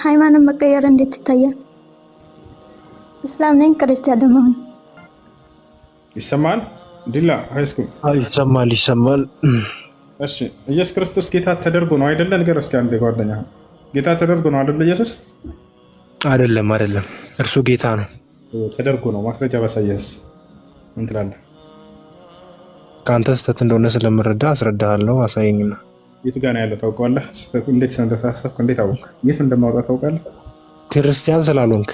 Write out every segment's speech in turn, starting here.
ሃይማኖት መቀየር እንዴት ይታያል? እስላም ነኝ ክርስቲያን ለመሆን ይሰማል? ዲላ ሃይስኩል ይሰማል። እሺ ኢየሱስ ክርስቶስ ጌታ ተደርጎ ነው አይደለ? ነገር እስኪ አንዴ ጓደኛ ጌታ ተደርጎ ነው አይደለ? ኢየሱስ አይደለም፣ እርሱ ጌታ ነው። ተደርጎ ነው። ማስረጃ ባሳየስ ምን ትላለህ? ከአንተ ስህተት እንደሆነ ስለምረዳ አስረዳሃለሁ። አሳየኝና የቱ ጋር ነው ያለው ታውቀዋለህ? ስህተቱ እንዴት እንደተሳሳትኩ እንዴት አወቅ? የት እንደማውጣት ታውቃለህ? ክርስቲያን ስላልሆንክ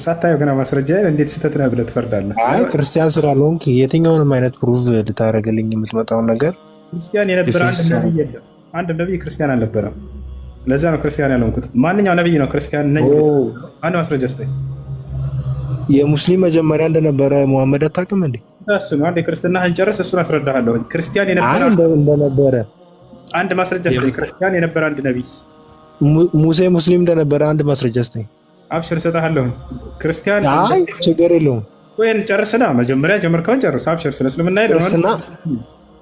ሳታየው ገና ማስረጃ እንዴት ስህተት ነው ብለህ ትፈርዳለህ? አይ ክርስቲያን ስላልሆንክ የትኛውንም አይነት ፕሩቭ ልታደርግልኝ የምትመጣውን ነገር ክርስቲያን የነበረ አንድ ነብይ ክርስቲያን አልነበረም። ለዛ ነው ክርስቲያን ያልሆንኩት። ማንኛው ነብይ ነው ክርስቲያን ነኝ? አንድ ማስረጃ ስጠኝ። የሙስሊም መጀመሪያ እንደነበረ ሙሐመድ አታውቅም እንዴ? እሱ ነው አንድ ክርስትናህን ጨርስ፣ እሱን አስረዳሃለሁ። ክርስቲያን የነበረ አንድ ማስረጃ ስጠኝ። ክርስቲያን የነበረ አንድ ነብይ ሙሴ ሙስሊም እንደነበረ አንድ ማስረጃ ስጠኝ። አብሽር እሰጥሃለሁ። ክርስቲያን አይ ችግር የለውም። ወይን ጨርስና መጀመሪያ ጀመርከውን ጨርስ። አብሽር ስለ እስልምና ይደረስና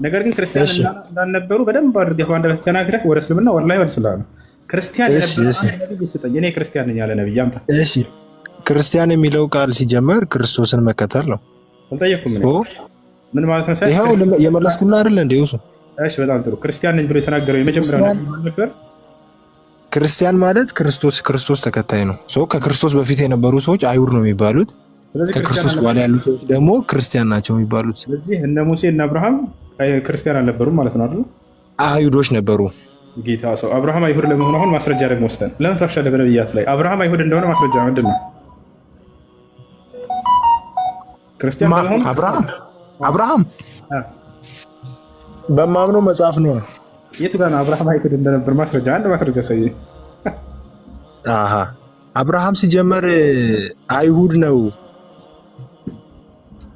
ነገር ግን ክርስቲያን እንዳልነበሩ በደንብ አድርገህ ባንደበት ተናግረህ ወደ እስልምና ወላሂ ወልስላህ ክርስቲያን የነበረ ነብይ ስጠኝ። እኔ ክርስቲያን ነኝ ያለ ነብይ አምጣ። እሺ ክርስቲያን የሚለው ቃል ሲጀመር ክርስቶስን መከተል ነው። አልጠየኩም ምን ማለት ነው? ይሄው የመለስኩልህ አይደል እንዴ? እሺ በጣም ጥሩ። ክርስቲያን ነኝ ብሎ የተናገረው የመጀመሪያው ነበር። ክርስቲያን ማለት ክርስቶስ ተከታይ ነው። ከክርስቶስ በፊት የነበሩ ሰዎች አይሁድ ነው የሚባሉት። ከክርስቶስ በኋላ ያሉ ሰዎች ደግሞ ክርስቲያን ናቸው የሚባሉት። ስለዚህ እነ ሙሴ እና አብርሃም ክርስቲያን አልነበሩም ማለት ነው አይደል? አይሁዶች ነበሩ። ጌታ ሰው አብርሃም አይሁድ ለመሆኑ አሁን ማስረጃ ደግሞ ወስደን ለምን ታሻለህ? በነብያት ላይ አብርሃም አይሁድ እንደሆነ ማስረጃ ምንድን ነው? ክርስቲያን ለመሆኑ አብርሃም በማምነው መጽሐፍ ነው። የቱ ጋር ነው አብርሃም አይሁድ እንደነበር ማስረጃ? አንድ ማስረጃ ሳይ። አብርሃም ሲጀመር አይሁድ ነው።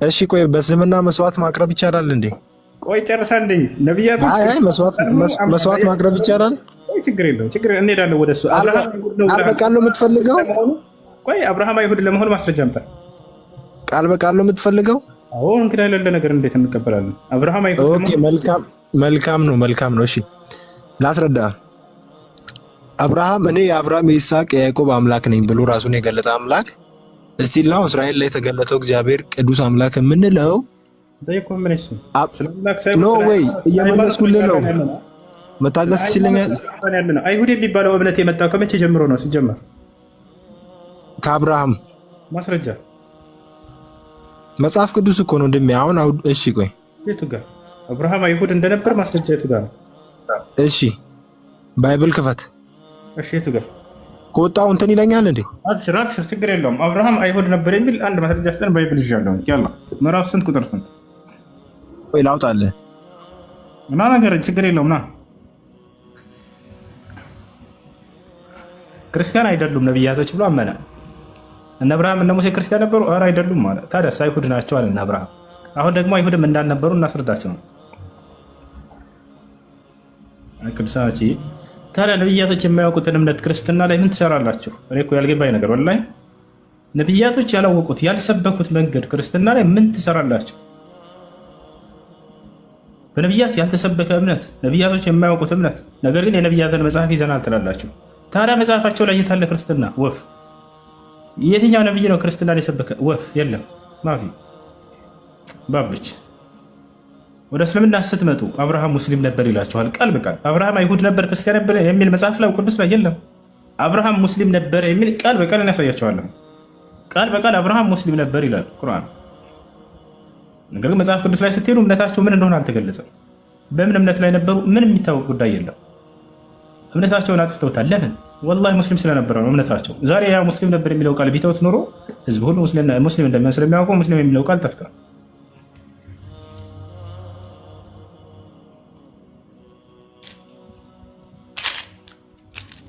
እሺ ቆይ በእስልምና መስዋዕት ማቅረብ ይቻላል እንዴ? ቆይ ጨርሳ እንዴ ነብያቶች መስዋዕት ማቅረብ ይቻላል? ቆይ ችግር የለውም እንሄዳለን ወደሱ። አብርሃም ቃል በቃል ነው የምትፈልገው? ቆይ አብርሃም አይሁድ ለመሆኑ ማስረጃ አምጣ። ቃል በቃል ነው የምትፈልገው? አዎ እንግዲህ ያለ ነገር እንዴት እንቀበላለን? አብርሃም አይሁድ ኦኬ መልካም ነው። እሺ ላስረዳ። አብርሃም እኔ የአብርሃም የይስሐቅ የያዕቆብ አምላክ ነኝ ብሎ ራሱን የገለጠ አምላክ እስቲል ነው እስራኤል ላይ የተገለጠው እግዚአብሔር ቅዱስ አምላክ የምንለው ኖ ወይ እየመለስኩልህ ነው። መታገስ ትችለኛል። አይሁድ የሚባለው እምነት የመጣው ከመቼ ጀምሮ ነው? ሲጀመር ከአብርሃም ማስረጃ መጽሐፍ ቅዱስ እኮ ነው እንደሚ አሁን እሺ ቆይ የቱ ጋር አብርሃም አይሁድ እንደነበር ማስረጃ የቱ ጋር ነው? እሺ ባይብል ክፈት። እሺ የቱ ጋር ከወጣው እንትን ይለኛል እንዴ? አብሽር ችግር የለውም። አብርሃም አይሁድ ነበር የሚል አንድ ማስረጃ ስጠን። ባይብል ይዣለሁ። ያላ ምዕራፍ ስንት ቁጥር ስንት? ቆይ ላውጣልህ እና ነገር ችግር የለውም። ና ክርስቲያን አይደሉም ነብያቶች ብሎ አመነ። እነ አብርሃም እነ ሙሴ ክርስቲያን ነበሩ? ኧረ አይደሉም ማለት ታዲያ አይሁድ ናቸው አለ እነ አብርሃም። አሁን ደግሞ አይሁድም እንዳልነበሩ እናስረዳቸው ነው። ቅዱሳኖች ታዲያ ነብያቶች የማያውቁትን እምነት ክርስትና ላይ ምን ትሰራላችሁ? እኔ እኮ ያልገባኝ ነገር ወላሂ ነብያቶች ያላወቁት ያልሰበኩት መንገድ ክርስትና ላይ ምን ትሰራላችሁ? በነብያት ያልተሰበከ እምነት፣ ነብያቶች የማያውቁት እምነት፣ ነገር ግን የነብያትን መጽሐፍ ይዘናል ትላላችሁ። ታዲያ መጽሐፋቸው ላይ የታለ ክርስትና? ወፍ የትኛው ነብይ ነው ክርስትናን የሰበከ? ወፍ የለም። ማፊ ባብች ወደ እስልምና ስትመጡ አብርሃም ሙስሊም ነበር ይላችኋል ቃል በቃል። አብርሃም አይሁድ ነበር ክርስቲያን ነበር የሚል መጽሐፍ ላይ ቅዱስ ላይ የለም። አብርሃም ሙስሊም ነበር የሚል ቃል በቃል እናሳያቸዋለሁ። ቃል በቃል አብርሃም ሙስሊም ነበር ይላል ቁርአን። ነገር ግን መጽሐፍ ቅዱስ ላይ ስትሄዱ እምነታቸው ምን እንደሆነ አልተገለጸም። በምን እምነት ላይ ነበሩ? ምን የሚታወቅ ጉዳይ የለም። እምነታቸውን አጥፍተውታል። ለምን? ወላሂ ሙስሊም ስለነበረ ነው እምነታቸው። ዛሬ ያ ሙስሊም ነበር የሚለው ቃል ቢተውት ኖሮ ህዝብ ሁሉ ሙስሊም እንደሚሆን ስለሚያውቀው ሙስሊም የሚለው ቃል ጠፍቷል።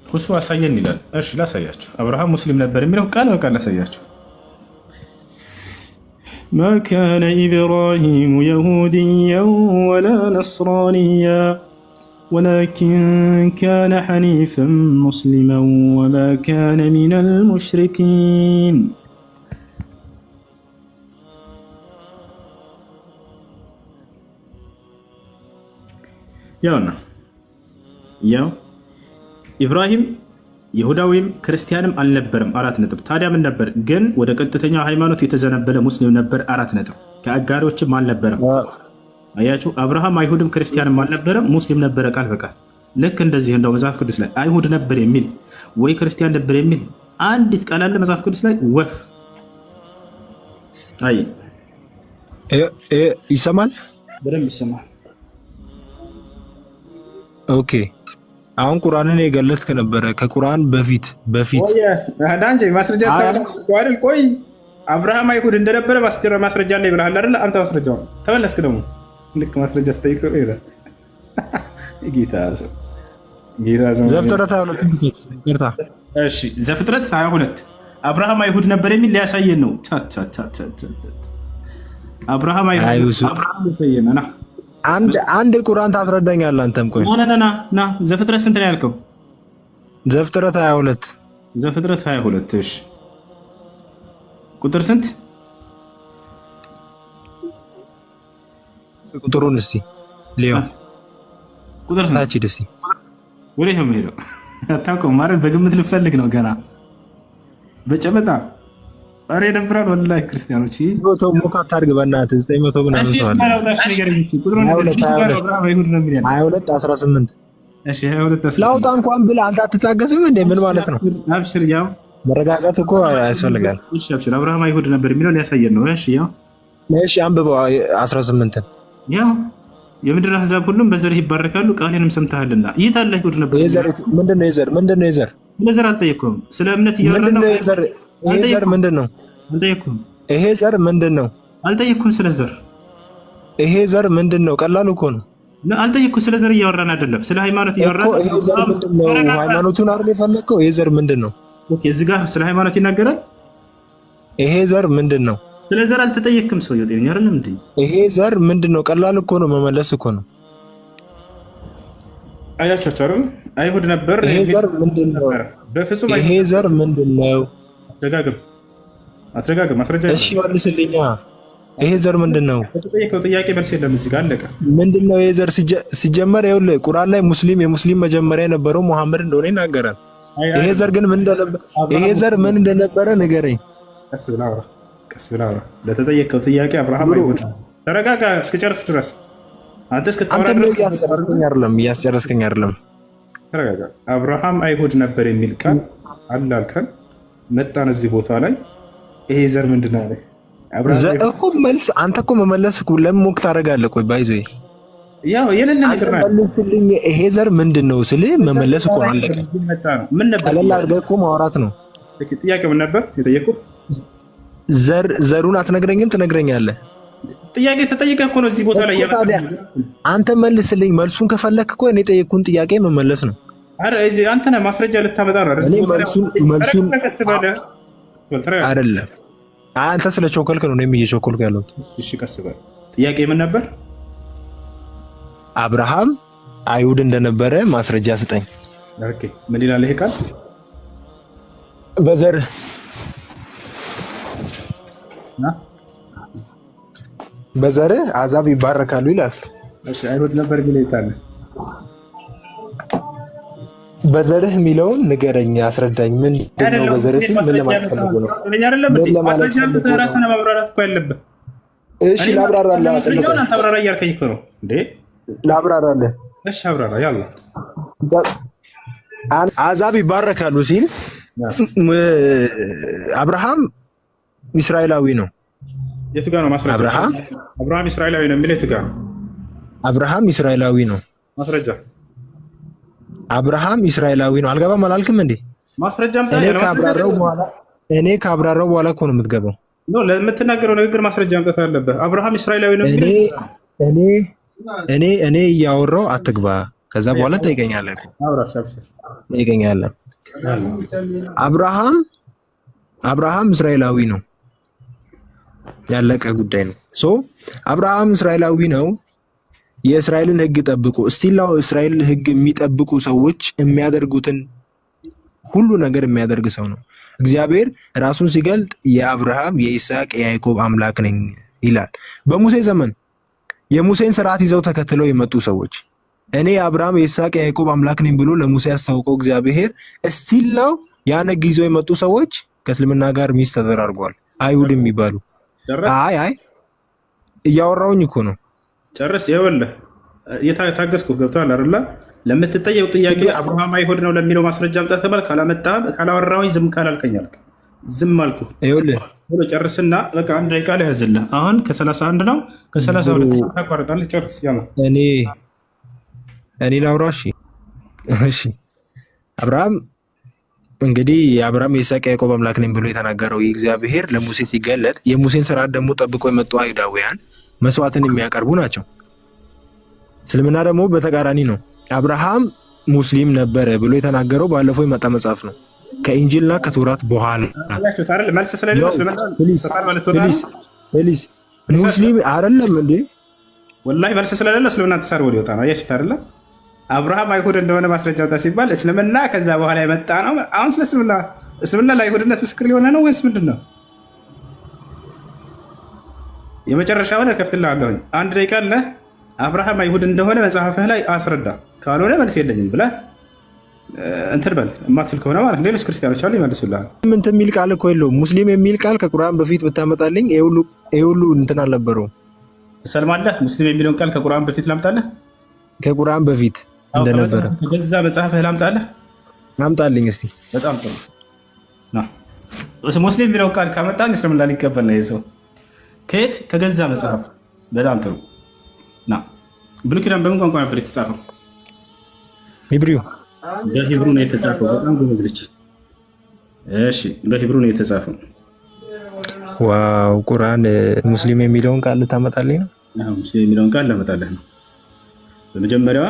ኩሱ አሳየን ይላል። እሺ ላሳያችሁ። አብርሃም ሙስሊም ነበር የሚለው ቃል በቃል ላሳያችሁ። ማ ካነ ኢብራሂሙ የሁድያን ወላ ነስራንያ ወላኪን ካነ ሐኒፈን ሙስሊመን ወማ ካነ ሚነል ሙሽሪኪን። ያው ኢብራሂም ይሁዳዊም ክርስቲያንም አልነበረም። 4 ነጥብ። ታዲያ ምን ነበር? ግን ወደ ቀጥተኛው ሃይማኖት የተዘነበለ ሙስሊም ነበር። 4 ነጥብ። ከአጋሪዎችም አልነበረም። አያችሁ፣ አብርሃም አይሁድም ክርስቲያንም አልነበረም፣ ሙስሊም ነበረ ቃል በቃል። ልክ እንደዚህ እንደው መጽሐፍ ቅዱስ ላይ አይሁድ ነበር የሚል ወይ ክርስቲያን ነበር የሚል አንዲት ቃል አለ መጽሐፍ ቅዱስ ላይ? ወፍ አይ ይሰማል፣ በደንብ ይሰማል። ኦኬ አሁን ቁርአንን የገለጥክ ነበረ። ከቁርአን በፊት ዳንጀ ማስረጃ አይደል? ቆይ አብርሃም አይሁድ እንደነበረ ማስረጃ ላይ ብለሃል አይደል? አንተ ማስረጃው ተመለስክ። ደግሞ ልክ ማስረጃ ስጠይቀው ይላል ጌታ ሰው ዘፍጥረት 22 እሺ፣ ዘፍጥረት 22 አብርሃም አይሁድ ነበር የሚል ሊያሳየን ነው። አብርሃም አይሁድ ሊያሳየን አንድ ቁርአን ታስረዳኛለህ አንተም? ቆይ ና ዘፍጥረት ስንት ነው ያልከው? ዘፍጥረት 22 ዘፍጥረት 22 እሺ፣ ቁጥር ስንት? ቁጥሩን እስቲ ሊዮ ቁጥር ስንት? ታች ደስ ወዴት ነው የምሄደው? አታውቀውም ማለት በግምት ልፈልግ ነው ገና በጨበጣ ኧረ ይደብራል ወላሂ። ክርስቲያኖች ሞቶ ሞካ ታርግ በእናትህ 900 ምናምን ሰው አለ። 22 18 ላውጣ እንኳን ብለህ አንተ አትታገስም እንዴ? ምን ማለት ነው? አብሽር፣ ያው መረጋጋት እኮ ያስፈልጋል። እሺ አብሽር፣ አብርሃም አይሁድ ነበር የሚለው ሊያሳየን ነው። እሺ ያው እሺ አንብበው 18 ያው የምድር አሕዛብ ሁሉም በዘርህ ይባረካሉ ቃሌንም ሰምተሃልና። ይህ ታላቅ አይሁድ ነበር። ምንድነው የዘር ስለ ዘር አልጠየቅኩም። ስለ እምነት እያወራን ነው። ይሄ ዘር ምንድን ነው? አልጠየቅኩም። ይሄ ዘር ምንድን ነው? አልጠየቅኩም። ስለ ዘር ይሄ ዘር ምንድን ነው? ቀላል እኮ ነው። አልጠየቅኩም። ስለ ዘር እያወራን አይደለም፣ ስለ ሃይማኖት እያወራን እኮ። ይሄ ዘር ምንድን ነው? ሃይማኖቱን አይደል የፈለግከው? ይሄ ዘር ምንድን ነው? ኦኬ፣ እዚህ ጋር ስለ ሃይማኖት ይናገራል። ይሄ ዘር ምንድን ነው? ስለ ዘር አልተጠየቅም። ሰውየው ጤነኛ አይደለም እንዴ? ይሄ ዘር ምንድን ነው? ቀላል እኮ ነው፣ መመለስ እኮ ነው። አያቸው አይደል? አይሁድ ነበር። ይሄ ዘር ምንድን ነው? በፍጹም ይሄ ዘር ምንድን ነው? አትረጋግም። ማስረጃ እሺ መልስልኛ። ይሄ ዘር ምንድን ነው? የተጠየቀው ጥያቄ መልስ የለም። እዚህ ጋር አለቀ። ምንድን ነው ይሄ ዘር? ሲጀመር ይኸውልህ ቁርአን ላይ የሙስሊም መጀመሪያ የነበረው መሐመድ እንደሆነ ይናገራል። ይሄ ዘር ግን ምን እንደነበረ ንገረኝ። ቀስ ብላ አውራ። ለተጠየቀው ጥያቄ አብርሃም አይሁድ። ተረጋጋ እስክጨርስ ድረስ። አንተ እስክታወራ ድረስ እያስጨረስከኝ አይደለም። ተረጋጋ። አብርሃም አይሁድ ነበር የሚል ቃል አለ አልከን። መጣን እዚህ ቦታ ላይ ይሄ ዘር ምንድን ነው አለ እኮ መልስ። አንተ እኮ መመለስ ለምን ሞክ ታደርጋለህ? ቆይ ባይዞ ያው የሌለ ነገር ነው። መልስልኝ። ይሄ ዘር ምንድን ነው ስልህ መመለስ እኮ ነው። አለቀ። ምን ነበር? ቀለል አድርገህ እኮ ማውራት ነው። ጥያቄው ምን ነበር የጠየቁት? ዘሩን አትነግረኝም? ትነግረኛለህ። ጥያቄ ተጠይቀህ እኮ ነው እዚህ ቦታ ላይ አንተ መልስልኝ። መልሱን ከፈለክ እኮ እኔ ጠየቅኩን ጥያቄ መመለስ ነው። አረ አንተ ነህ ማስረጃ ልታመጣ ነው አይደል? እኔ መልሱን አይደለም አንተ ስለ ቾኮልክ ነው እኔም እየቾኮልኩ ያለሁት። እሺ ቀስ በል። ጥያቄ ምን ነበር? አብርሃም አይሁድ እንደነበረ ማስረጃ ስጠኝ። ኦኬ ምን ይላል ይሄ ቃል? በዘርህ አሕዛብ ይባረካሉ ይላል። እሺ አይሁድ ነበር የሚለው ይታለ በዘርህ የሚለውን ንገረኝ፣ አስረዳኝ። ምንድን ነው በዘርህ ሲል ምን ለማለት ፈልጎ ነው? ምን ለማለት ፈልጎ ነው? ራስህን ማብራራት እኮ ያለብህ። እሺ ላብራራለህ። አንተ አብራራ እያልከኝ እኮ ነው እንዴ? ላብራራለህ። እሺ አብራራ። ያላ አሕዛብ ይባረካሉ ሲል አብርሃም እስራኤላዊ ነው። የቱ ጋር ነው ማስረጃ? አብርሃም እስራኤላዊ ነው የሚለው የቱ ጋር ነው? አብርሃም እስራኤላዊ ነው። ማስረጃ አብርሃም እስራኤላዊ ነው። አልገባም አላልክም እንዴ? ማስረጃም እኔ ካብራራው በኋላ እኮ ነው የምትገባው። ነው ለምትናገረው ንግግር ማስረጃ ማምጣት አለብህ። አብርሃም እስራኤላዊ ነው የሚለው እኔ እያወራሁ አትግባ። ከዛ በኋላ ትጠይቀኛለህ እኮ ትጠይቀኛለህ። አብርሃም እስራኤላዊ ነው። ያለቀ ጉዳይ ነው። አብርሃም እስራኤላዊ ነው። የእስራኤልን ሕግ ጠብቁ። እስቲላው እስራኤል ሕግ የሚጠብቁ ሰዎች የሚያደርጉትን ሁሉ ነገር የሚያደርግ ሰው ነው። እግዚአብሔር ራሱን ሲገልጥ የአብርሃም የይስሐቅ የያዕቆብ አምላክ ነኝ ይላል። በሙሴ ዘመን የሙሴን ስርዓት ይዘው ተከትለው የመጡ ሰዎች እኔ የአብርሃም የይስሐቅ የያዕቆብ አምላክ ነኝ ብሎ ለሙሴ ያስታወቀው እግዚአብሔር እስቲል ነው ያን ጊዜ የመጡ ሰዎች ከእስልምና ጋር ሚስት ተደራርገዋል። አይሁድ የሚባሉ አይ እያወራውኝ እኮ ነው። ጨርስ። ይኸውልህ የታገስኩ ገብቶሃል አይደለ? ለምትጠየው ጥያቄ አብርሃም አይሁድ ነው ለሚለው ማስረጃ አምጣ ተባል። ካላወራሁኝ ዝም ካላልከኝ አልክ። ዝም አልኩ። ይኸውልህ ጨርስና በቃ አንድ ደቂቃ ላይ ያዝልህ። አሁን ከ31 ነው ከ32 ታቋርጣለህ። ጨርስ። ያማ እኔ ላውራ። እሺ አብርሃም እንግዲህ የአብርሃም የይስሐቅ የያዕቆብ አምላክ ነኝ ብሎ የተናገረው እግዚአብሔር ለሙሴ ሲገለጥ የሙሴን ስርዓት ደግሞ ጠብቆ የመጡ አይሁዳውያን መስዋዕትን የሚያቀርቡ ናቸው። እስልምና ደግሞ በተቃራኒ ነው። አብርሃም ሙስሊም ነበረ ብሎ የተናገረው ባለፈው የመጣ መጽሐፍ ነው ከኢንጂልና ከቶራት በኋላ። ፕሊዝ ሙስሊም አይደለም እንዴ? ወላሂ መልስ ስለሌለ እስልምና ተሳርቦ ሊወጣ ነው። አያችሁት አይደለ? አብርሃም አይሁድ እንደሆነ ማስረጃ ወጣ ሲባል እስልምና ከዛ በኋላ የመጣ ነው። አሁን ስለ እስልምና ለአይሁድነት ምስክር ሊሆነ ነው ወይስ ምንድን ነው? የመጨረሻውን እከፍትልሃለሁ። አንድ ደቂቃ አለ። አብርሃም አይሁድ እንደሆነ መጽሐፍህ ላይ አስረዳ። ካልሆነ መልስ የለኝም ብለህ እንትን በል። የማትስል ከሆነ ማለት ሌሎች ክርስቲያኖች አሉ ይመልሱልሃል። ምን የሚል ቃል እኮ የለውም። ሙስሊም የሚል ቃል ከቁርአን በፊት ብታመጣልኝ ይሄ ሁሉ እንትን አልነበረውም። ትሰልማለህ? ሙስሊም የሚለውን ቃል ከቁርአን በፊት ላምጣለህ? ከቁርአን በፊት እንደነበረ ከገዛ መጽሐፍህ ላምጣለህ? አምጣልኝ እስቲ። በጣም ጥሩ። ሙስሊም የሚለውን ቃል ካመጣን እስልምና ሊቀበል ነው ሰው። ከየት? ከገዛ መጽሐፍ። በጣም ጥሩ። ብሉይ ኪዳን በምን ቋንቋ ነበር የተጻፈው? ሂብሪው። በሂብሩ ነው የተጻፈው። በጣም ጎበዝ ልጅ። እሺ፣ በሂብሩ ነው የተጻፈው። ዋው! ቁርአን ሙስሊም የሚለውን ቃል ልታመጣልኝ ነው? አዎ፣ ሙስሊም የሚለውን ቃል ላመጣልህ ነው። በመጀመሪያ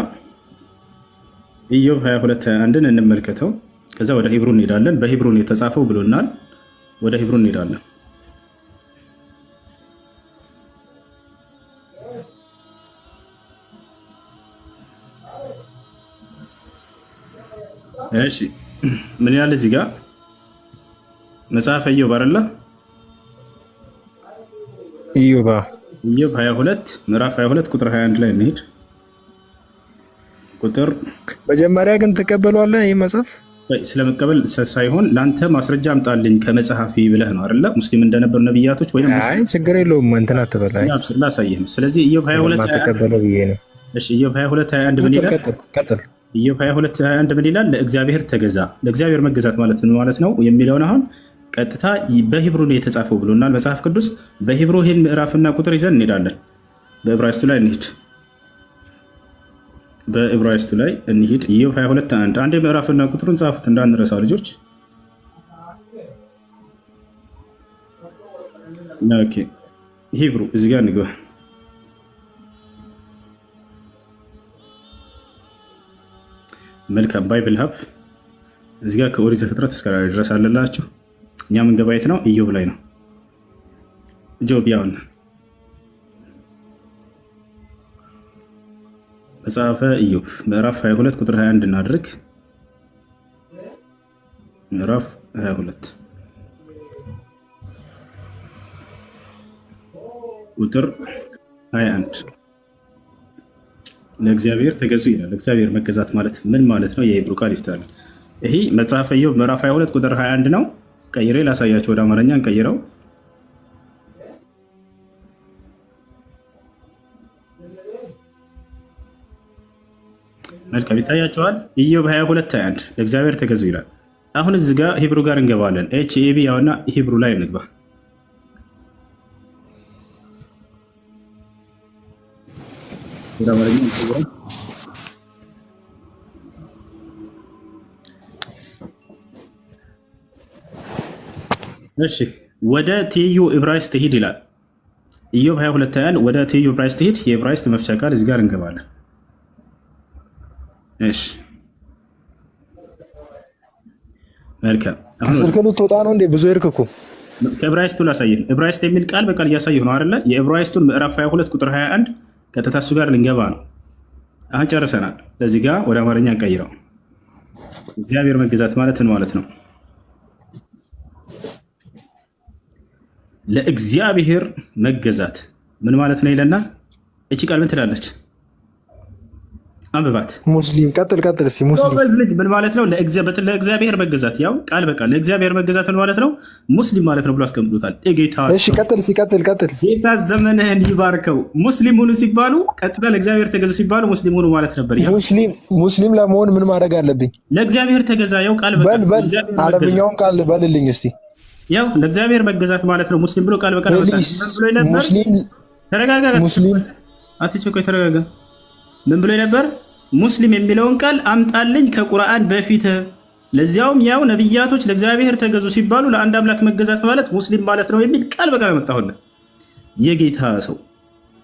ኢዮብ 22:21ን እንመልከተው። ከዛ ወደ ሂብሩ እንሄዳለን። በሂብሩ ነው የተጻፈው ብሎናል። ወደ ሂብሩ እንሄዳለን። እሺ ምን ያለ እዚህ ጋር መጽሐፈ ኢዮብ አይደለ? ኢዮብ 22 ምዕራፍ 22 ቁጥር 21 ላይ እንሂድ። ቁጥር መጀመሪያ ግን ትቀበሏለህ? ይህ መጽሐፍ ስለመቀበል ሳይሆን ለአንተ ማስረጃ አምጣልኝ ከመጽሐፊ ብለህ ነው አይደለ? ሙስሊም እንደነበሩ ነብያቶች ወይም አይ ችግር የለውም እንትን አትበላይ ላሳየህም። ስለዚህ ኢዮብ 22 ተቀበለው ብዬ ነው። እሺ ኢዮብ 22:21 ምን ይላል? ቀጥል። ኢዮብ 22:21 ምን ይላል? ለእግዚአብሔር ተገዛ። ለእግዚአብሔር መገዛት ማለት ምን ማለት ነው የሚለውን አሁን ቀጥታ በሂብሩ ነው የተጻፈው ብሎናል መጽሐፍ ቅዱስ። በሂብሩ ይህን ምዕራፍና ቁጥር ይዘን እንሄዳለን። በዕብራይስጡ ላይ እንሂድ። በዕብራይስጡ ላይ እንሂድ። ኢዮብ 22:1 አንዴ ምዕራፍና ቁጥሩን ጻፉት እንዳንረሳው ልጆች። ኦኬ ሂብሩ እዚህ ጋር እንግባ። መልካም ባይብል ሀብ እዚህ ጋር ከኦሪት ዘፍጥረት እስከ ራዕይ ድረስ አለላችሁ። እኛ ምን ገባየት ነው? ኢዮብ ላይ ነው። ጆብ ያውን መጽሐፈ ኢዮብ ምዕራፍ 22 ቁጥር 21 እናድርግ። ምዕራፍ 22 ቁጥር 21 ለእግዚአብሔር ተገዙ ይላል። እግዚአብሔር መገዛት ማለት ምን ማለት ነው? የሂብሩ ቃል ይፍታል። ይሄ መጽሐፈ ኢዮብ ምዕራፍ 22 ቁጥር 21 ነው። ቀይሬ ላሳያቸው፣ ወደ አማርኛ እንቀይረው። መልካም ይታያቸዋል። ኢዮብ 22:21 ለእግዚአብሔር ተገዙ ይላል። አሁን እዚህ ጋር ሂብሩ ጋር እንገባለን። ኤችኤቢ ያውና ሂብሩ ላይ እንግባ። ወደ አማርኛ እንቀይረው። እሺ ወደ ትይዩ ዕብራይስጥ ሂድ ይላል። ኢዮብ 22:21 ወደ ትይዩ ዕብራይስጥ ሂድ። የዕብራይስጥ መፍቻ ቃል እዚህ ጋር እንገባለን። እሺ መልካም። ስልክ ልትወጣ ነው እንዴ? ብዙ ሄድክ እኮ። ከዕብራይስጡ ላሳየን። ዕብራይስጥ የሚል ቃል በቃል እያሳየሁ ነው አይደለ? የዕብራይስጡን ምዕራፍ 22 ቁጥር 21 ቀጥታ እሱ ጋር ልንገባ ነው። አሁን ጨርሰናል። ለዚህ ጋር ወደ አማርኛ እንቀይረው። እግዚአብሔር መገዛት ማለት ምን ማለት ነው? ለእግዚአብሔር መገዛት ምን ማለት ነው ይለናል። እቺ ቃል ምን ትላለች? አንብባት። ሙስሊም ቀጥል እስኪ ሙስሊም ጎበዝ ልጅ ምን ማለት ነው? ለእግዚአብሔር መገዛት ያው ቃል በቃል ለእግዚአብሔር መገዛት ምን ማለት ነው? ሙስሊም ማለት ነው ብሎ አስቀምጦታል። ጌታ እሺ ቀጥል ጌታ ዘመንህን ይባርከው። ሙስሊም ሁኑ ሲባሉ ቀጥታ ለእግዚአብሔር ተገዙ ሲባሉ ሙስሊም ሁኑ ማለት ነበር። ሙስሊም ለመሆን ምን ማድረግ አለብኝ? ለእግዚአብሔር ተገዛ። ያው ቃል በቃል አረብኛውን ቃል በልልኝ እስቲ። ያው ለእግዚአብሔር መገዛት ማለት ነው ሙስሊም ብሎ ቃል በቃል ብሎ ነበር። ተረጋጋ። ሙስሊም አትቸኮይ፣ ተረጋጋ። ምን ብሎ ነበር? ሙስሊም የሚለውን ቃል አምጣልኝ ከቁርአን በፊት። ለዚያውም ያው ነብያቶች ለእግዚአብሔር ተገዙ ሲባሉ ለአንድ አምላክ መገዛት ማለት ሙስሊም ማለት ነው የሚል ቃል በቃል አመጣሁልህ። የጌታ ሰው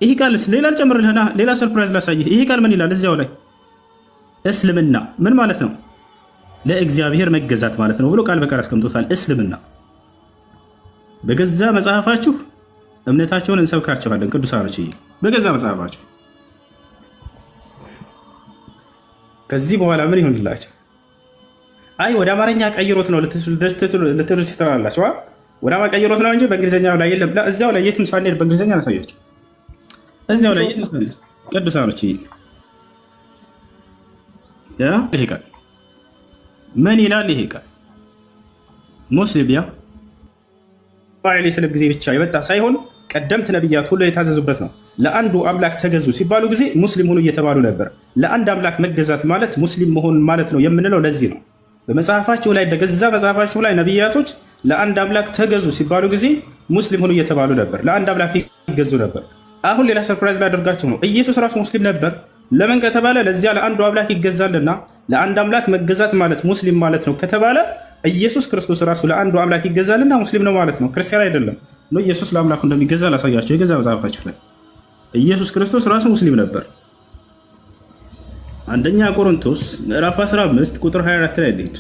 ይሄ ቃል ሌላ ልጨምርልህና ሌላ ሰርፕራይዝ ላሳይህ። ይሄ ቃል ምን ይላል? እዚያው ላይ እስልምና ምን ማለት ነው? ለእግዚአብሔር መገዛት ማለት ነው ብሎ ቃል በቃል አስቀምጦታል። እስልምና በገዛ መጽሐፋችሁ እምነታቸውን እንሰብካቸዋለን ቅዱሳኖች፣ በገዛ መጽሐፋችሁ። ከዚህ በኋላ ምን ይሆንላቸው? አይ ወደ አማርኛ ቀይሮት ነው ልትሉ ትችላላችሁ። ወደ አማርኛ ቀይሮት ነው እንጂ በእንግሊዝኛው ላይ የለም። እዚያው ላይ የትም ሳንሄድ በእንግሊዝኛ ላሳያችሁ። እዚያው ላይ የትም ሳንሄድ ቅዱሳኖች፣ ይሄ ቃል ምን ይላል? ይሄ ቃል ሙስሊም ያ ስለ ጊዜ ብቻ የመጣ ሳይሆን ቀደምት ነቢያት ሁሉ የታዘዙበት ነው። ለአንዱ አምላክ ተገዙ ሲባሉ ጊዜ ሙስሊም ሆኑ እየተባሉ ነበር። ለአንድ አምላክ መገዛት ማለት ሙስሊም መሆን ማለት ነው የምንለው ለዚህ ነው። በመጽሐፋቸው ላይ በገዛ መጽሐፋቸው ላይ ነቢያቶች ለአንድ አምላክ ተገዙ ሲባሉ ጊዜ ሙስሊም ሆኑ እየተባሉ ነበር። ለአንድ አምላክ ይገዙ ነበር። አሁን ሌላ ሰርፕራይዝ ላደርጋቸው ነው። ኢየሱስ ራሱ ሙስሊም ነበር። ለምን ከተባለ ለዚያ ለአንዱ አምላክ ይገዛልና ለአንድ አምላክ መገዛት ማለት ሙስሊም ማለት ነው ከተባለ ኢየሱስ ክርስቶስ ራሱ ለአንዱ አምላክ ይገዛልና ሙስሊም ነው ማለት ነው። ክርስቲያን አይደለም ነው። ኢየሱስ ለአምላኩ እንደሚገዛ ላሳያቸው። የገዛ መጽሐፋችሁ ላይ ኢየሱስ ክርስቶስ ራሱ ሙስሊም ነበር። አንደኛ ቆሮንቶስ ምዕራፍ 15 ቁጥር 24 ላይ እንዴት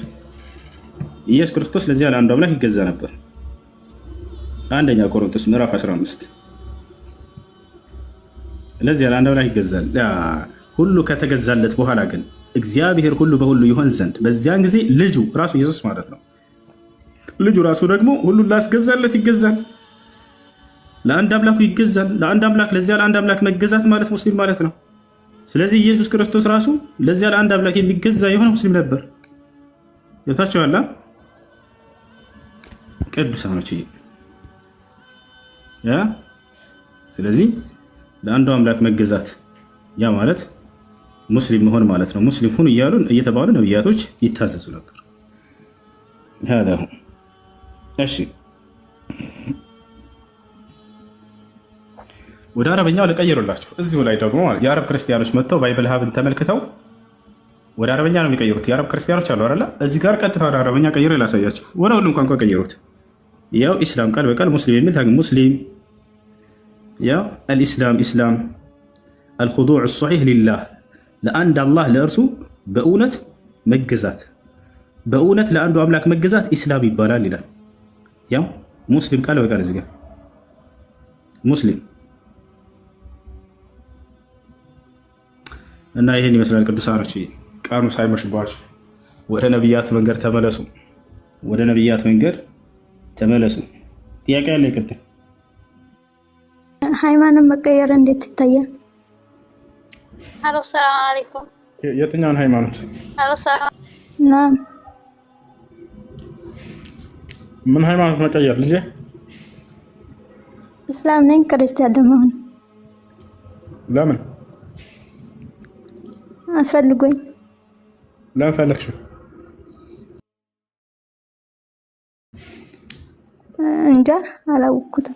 ኢየሱስ ክርስቶስ ለዚያ ለአንዱ አምላክ ይገዛ ነበር። አንደኛ ቆሮንቶስ ምዕራፍ 15 ለዚያ ለአንዱ አምላክ ይገዛል። ሁሉ ከተገዛለት በኋላ ግን እግዚአብሔር ሁሉ በሁሉ ይሆን ዘንድ በዚያን ጊዜ ልጁ ራሱ ኢየሱስ ማለት ነው። ልጁ ራሱ ደግሞ ሁሉን ላስገዛለት ይገዛል። ለአንድ አምላኩ ይገዛል። ለአንድ አምላክ ለዚያ ለአንድ አምላክ መገዛት ማለት ሙስሊም ማለት ነው። ስለዚህ ኢየሱስ ክርስቶስ ራሱ ለዚያ ለአንድ አምላክ የሚገዛ የሆነ ሙስሊም ነበር። የታቸዋላ ቅዱሳኖች ያ ስለዚህ ለአንዱ አምላክ መገዛት ያ ማለት ሙስሊም መሆን ማለት ነው። ሙስሊም ሁን እያሉ እየተባሉ ነብያቶች ይታዘዙ ነበር። هذا هو እሺ ወደ አረበኛው ለቀየሩላችሁ። እዚሁ ላይ ደግሞ የአረብ ክርስቲያኖች መጥተው ባይብል ሀብን ተመልክተው ወደ አረበኛ ነው የሚቀይሩት። የአረብ ክርስቲያኖች አሉ አይደል? እዚህ ጋር ቀጥታ ወደ አረበኛ ቀይሮ ላሳያችሁ። ወደ ሁሉም ቋንቋ ቀይሩት። ያው ኢስላም ቃል በቃል ሙስሊም የሚል ታግ ሙስሊም ያው አልኢስላም ኢስላም الخضوع الصحيح لله ለአንድ አላህ ለእርሱ በእውነት መገዛት በእውነት ለአንዱ አምላክ መገዛት ኢስላም ይባላል ይላል። ያው ሙስሊም ቃል በቃል እዚህ ጋር ሙስሊም እና ይሄን ይመስላል። ቅዱሳኖች ቃኑ ሳይመሽባችሁ ወደ ነብያት መንገድ ተመለሱ። ወደ ነብያት መንገድ ተመለሱ። ጥያቄ ያለ ይቀጥል። ሃይማኖት መቀየር እንዴት ይታያል? አሎ ሰላም አለይኩም። የትኛውን ሃይማኖት? አሎ ሰላም ናም ምን ሃይማኖት መቀየር ልጄ? እስላም ነኝ ክርስቲያን ለመሆን ለምን አስፈልጎኝ? ለምን ፈለግሽው? እንጃ አላወኩትም።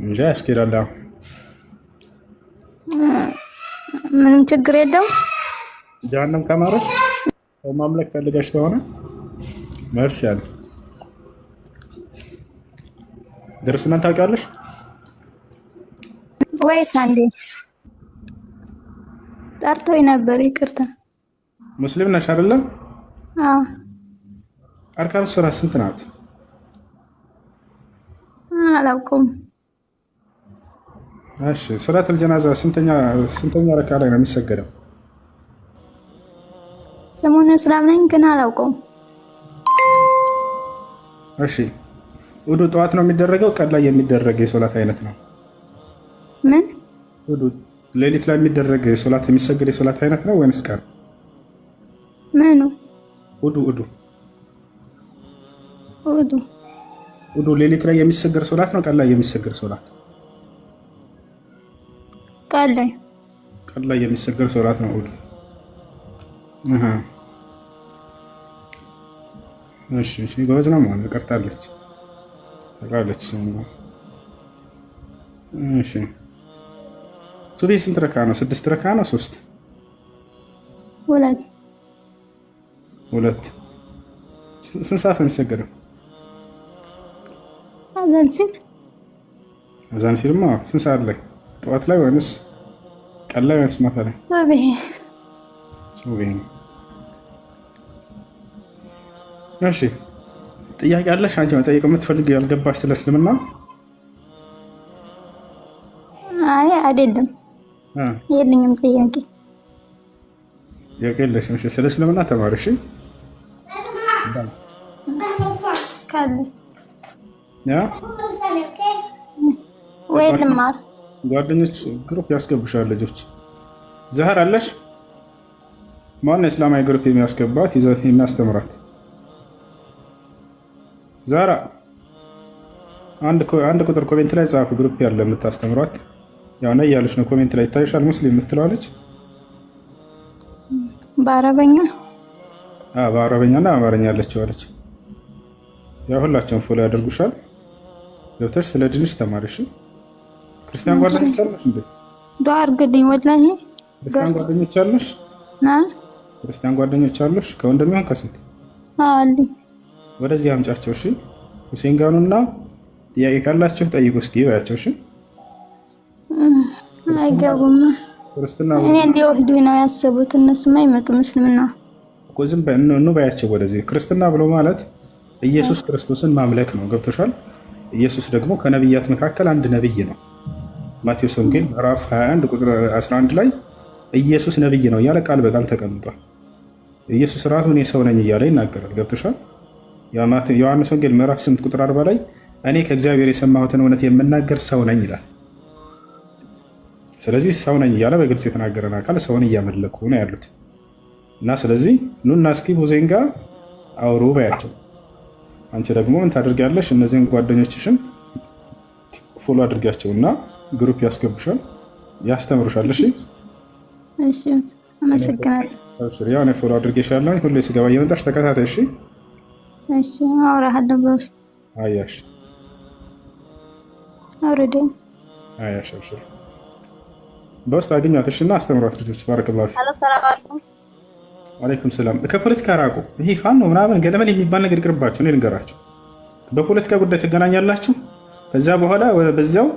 እንጃ ያስኬዳል። ምንም ችግር የለውም። ጀሃነም ከማረሽ ማምለክ ፈልገሽ ከሆነ መርሽ ያለ ክርስትናን ታውቂያለሽ ወይ? ታንዴ ጠርቶኝ ነበር። ይቅርታ። ሙስሊም ነሽ አይደለም? አዎ። አርካኑ ሱራ ስንት ናት? አላውቀውም። እሺ ሱረቱል ጀናዛ ስንተኛ ረካ ላይ ነው የሚሰገደው? ስሙን እስላም ነኝ ግን አላውቀውም። እሺ ውዱ ጠዋት ነው የሚደረገው? ቀን ላይ የሚደረግ የሶላት አይነት ነው? ምን ውዱ ሌሊት ላይ የሚደረግ ሶላት የሚሰገድ የሶላት አይነት ነው ወይንስ ቀን? ምኑ? ውዱ ውዱ ሌሊት ላይ የሚሰገድ ሶላት ነው ቀን ላይ የሚሰገድ ሶላት? ቀን ላይ የሚሰገድ ሶላት ነው ውዱ። እሺ ጎበዝ ነው ማለት ቀርታለች። እሺ ሱቢ ስንት ረካ ነው? 6 ረካ ነው 3? ሁለት። ስንት ሰዓት ነው የሚሰገደው? አዛን ሲልማ ስንት ሰዓት ላይ? ጠዋት ላይ ወይንስ ቀን ላይ ወይንስ ማታ ላይ? ሱቢ። እሺ ጥያቄ አለሽ አንቺ መጠየቅ የምትፈልጊ ያልገባሽ ስለ እስልምና? አይ አይደለም፣ የለኝም ጥያቄ። የለሽም? እሺ ስለ እስልምና ተማሪ። እሺ ካለ ያ ወይ ልማር። ጓደኞች ግሩፕ ያስገቡሻል ልጆች። ዛህር አለሽ? ማነው እስላማዊ ግሩፕ የሚያስገባት የሚያስተምራት? ዛራ አንድ ቁጥር ኮሜንት ላይ ጻፉ። ግሩፕ ያለ የምታስተምሯት ያው ነይ ያለች ነው። ኮሜንት ላይ ይታይሻል። ሙስሊም የምትለዋለች በአረበኛ በአረበኛና አማርኛ ያለችው አለች። ያው ሁላችሁም ፎሎ ያደርጉሻል። ገብተሽ ስለ ድንሽ ተማሪሽ። ክርስቲያን ጓደኞች አሉሽ እንዴ? ዱአ አድርግልኝ። ወላሂ ክርስቲያን ጓደኞች አሉሽ? ክርስቲያን ጓደኞች አሉሽ? ከወንድም ይሁን ከሴት? አሉኝ። ወደዚህ አምጫቸው። እሺ ሁሴን ጋኑና ጥያቄ ካላችሁ ጠይቁ እስኪ ባያቸው። እሺ አይገቡም። ክርስትና እኔ ሊወህዱኝ ነው ያሰቡት። እነሱማ አይመጡም። እስልምና እኮ ዝም ባያቸው ወደዚህ። ክርስትና ብሎ ማለት ኢየሱስ ክርስቶስን ማምለክ ነው። ገብቶሻል? ኢየሱስ ደግሞ ከነቢያት መካከል አንድ ነብይ ነው። ማቴዎስ ወንጌል ምዕራፍ 21 ቁጥር 11 ላይ ኢየሱስ ነብይ ነው እያለ ቃል በቃል ተቀምጧል። ኢየሱስ ራሱ እኔ ሰው ነኝ እያለ ይናገራል። ገብቶሻል? ዮሐንስ ወንጌል ምዕራፍ 8 ቁጥር 40 ላይ እኔ ከእግዚአብሔር የሰማሁትን እውነት የምናገር ሰው ነኝ ይላል። ስለዚህ ሰው ነኝ እያለ በግልጽ የተናገረን አካል ሰውን እያመለኩ ነው ያሉት እና ስለዚህ ኑና እስኪ ሁሴን ጋር አውሩ በያቸው። አንቺ ደግሞ ምን ታደርጊያለሽ? እነዚህን ጓደኞችሽን ፎሎ አድርጊያቸውና ግሩፕ ያስገቡሻል፣ ያስተምሩሻል። እሺ እሺ፣ አመሰግናለሁ። ያው እኔ ፎሎ አድርጌሻለሁ። ሁሌ ስገባ እየመጣሽ ተከታታይ። እሺ እሺ፣ አውራሃለሁ በውስጥ። አያሽ አውርደኝ። አያሽ አብሽር፣ በውስጥ አገኟት። እሺ እና አስተምሯት ልጆች። ባረከላሁ ፊክ። ሰላም አለይኩም። ወአለይኩም ሰላም። ከፖለቲካ ራቁ። ይሄ ፋኖ ምናምን ገለመል የሚባል ነገር ይቅርባችሁ። እኔ ልንገራችሁ፣ በፖለቲካ ጉዳይ ትገናኛላችሁ። ከዛ በኋላ በዛው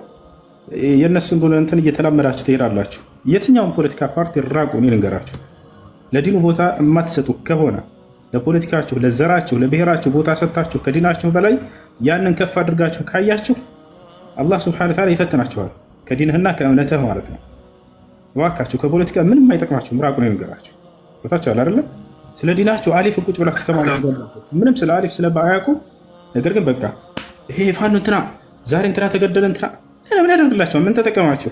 የእነሱን እንትን እየተላመዳችሁ ትሄዳላችሁ። የትኛውን ፖለቲካ ፓርቲ ራቁ። እኔ ልንገራችሁ፣ ለዲኑ ቦታ የማትሰጡ ከሆነ ለፖለቲካችሁ፣ ለዘራችሁ፣ ለብሔራችሁ ቦታ ሰጥታችሁ ከዲናችሁ በላይ ያንን ከፍ አድርጋችሁ ካያችሁ አላህ ሱብሓነሁ ወተዓላ ይፈትናችኋል። ከዲንህና ከእምነትህ ማለት ነው። እባካችሁ ከፖለቲካ ምንም አይጠቅማችሁም። ራቁ። ነው ልንገራችሁ። ቦታችሁ አለ አይደለም። ስለ ዲናችሁ አሊፍ ቁጭ ብላችሁ ተማሩ። ምንም ስለ አሊፍ ስለ ባያውቁ፣ ነገር ግን በቃ ይሄ ፋኖ እንትና ዛሬ እንትና ተገደለ እንትና ምን ያደርግላችኋል? ምን ተጠቀማችሁ?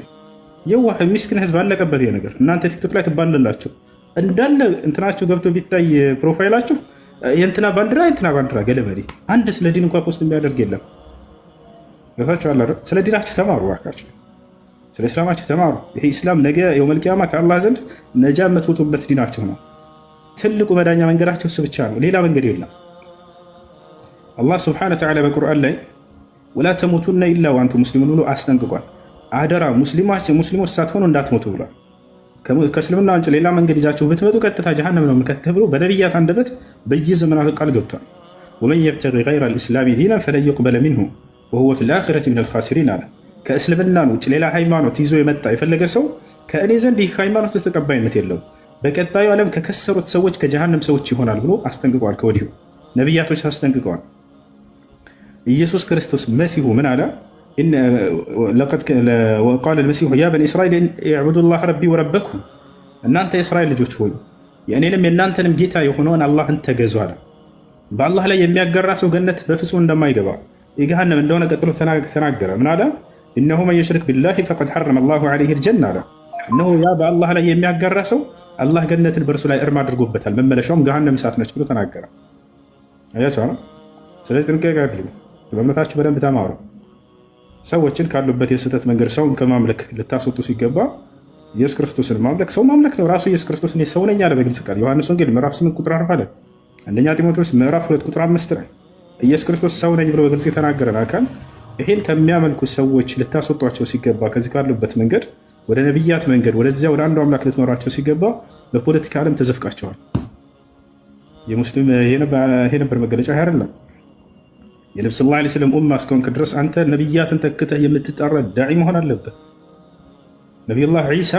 የዋህ ሚስኪን ህዝብ አለቀበት ይሄ ነገር። እናንተ ቲክቶክ ላይ ትባለላችሁ እንዳለ እንትናችሁ ገብቶ ቢታይ ፕሮፋይላችሁ የእንትና ባንዲራ ገለመሌ። አንድ ስለ ዲን እንኳን ፖስት የሚያደርግ የለም። ገብታችሁ አለ። ስለ ዲናችሁ ተማሩ እባካችሁ። ስለ እስላማችሁ ተማሩ። ይሄ ኢስላም ነገ የውመል ቂያማ ከአላህ ዘንድ ነጃ የምትወጡበት ዲናችሁ ነው። ትልቁ መዳኛ መንገዳችሁ እሱ ብቻ ነው። ሌላ መንገድ የለም። አላህ ሱብሓነሁ ወተዓላ በቁርአን ላይ ወላ ተሙቱነ ኢላ ወአንቱም ሙስሊሙን ብሎ አስጠንቅቋል። አደራ ሙስሊሞች ሳትሆኑ እንዳትሞቱ ብሏል። ከእስልምና ውጭ ሌላ መንገድ ይዛችሁ ብትመጡ ቀጥታ ጀሃነም ነው የምንከትህ ብሎ በነቢያት አንደበት በየዘመናቱ ቃል ገብቷል። ወመን የብተጊ ገይረ ልእስላሚ ዲናን ፈለን ዩቅበለ ሚንሁ ወሁወ ፊል አኺረቲ ሚነል ኻሲሪን አለ። ከእስልምና ውጭ ሌላ ሃይማኖት ይዞ የመጣ የፈለገ ሰው ከእኔ ዘንድ ይህ ሃይማኖት ተቀባይነት የለውም፣ በቀጣዩ ዓለም ከከሰሩት ሰዎች ከጀሃነም ሰዎች ይሆናል ብሎ አስጠንቅቋል። ከወዲሁ ነቢያቶች አስጠንቅቀዋል። ኢየሱስ ክርስቶስ መሲሁ ምን አለ? ቃለ ልመሲሑ ያ በኒ እስራኤል ዕቡዱ ላህ ረቢ ወረበኩም፣ እናንተ የእስራኤል ልጆች ሆይ የእኔንም የእናንተንም ጌታ የሆነውን አላህን ተገዙ አለ። በአላህ ላይ የሚያገራ ሰው ገነት በፍጹም እንደማይገባ የገሃነም እንደሆነ ቀጥሎ ተናገረ። ምን አለ? እነሁ መን የሽርክ ቢላሂ ፈቀድ ሐረመ ላሁ ዐለይሂ ልጀና አለ። እነሆ ያ በአላህ ላይ የሚያጋራ ሰው አላህ ገነትን በእርሱ ላይ እርም አድርጎበታል፣ መመለሻውም ገሃነም እሳት ነች ብሎ ተናገረ። አያቸው። ስለዚህ ጥንቃቄ አድርጉ፣ በእምነታችሁ በደንብ ተማሩ። ሰዎችን ካሉበት የስህተት መንገድ ሰውን ከማምለክ ልታስወጡ ሲገባ ኢየሱስ ክርስቶስን ማምለክ ሰው ማምለክ ነው። ራሱ ኢየሱስ ክርስቶስ እኔ ሰው ነኝ አለ በግልጽ ቃል። ዮሐንስ ወንጌል ምዕራፍ 8 ቁጥር 40 ላይ፣ አንደኛ ጢሞቴዎስ ምዕራፍ 2 ቁጥር 5 ላይ ኢየሱስ ክርስቶስ ሰው ነኝ ብሎ በግልጽ የተናገረን አካል ይሄን ከሚያመልኩ ሰዎች ልታስወጧቸው ሲገባ ከዚህ ካሉበት መንገድ ወደ ነቢያት መንገድ ወደዚያ ወደ አንዱ አምላክ ልትመሯቸው ሲገባ በፖለቲካ ዓለም ተዘፍቃቸዋል። የሙስሊም ይሄ ነበር መገለጫ አይደለም። የነብዩ ሰለላሁ ዐለይሂ ወሰለም ኡማ እስከሆንክ ድረስ አንተ ነቢያትን ተክተህ የምትጠራ ዳዒ መሆን አለብህ። ነቢዩላህ ዒሳ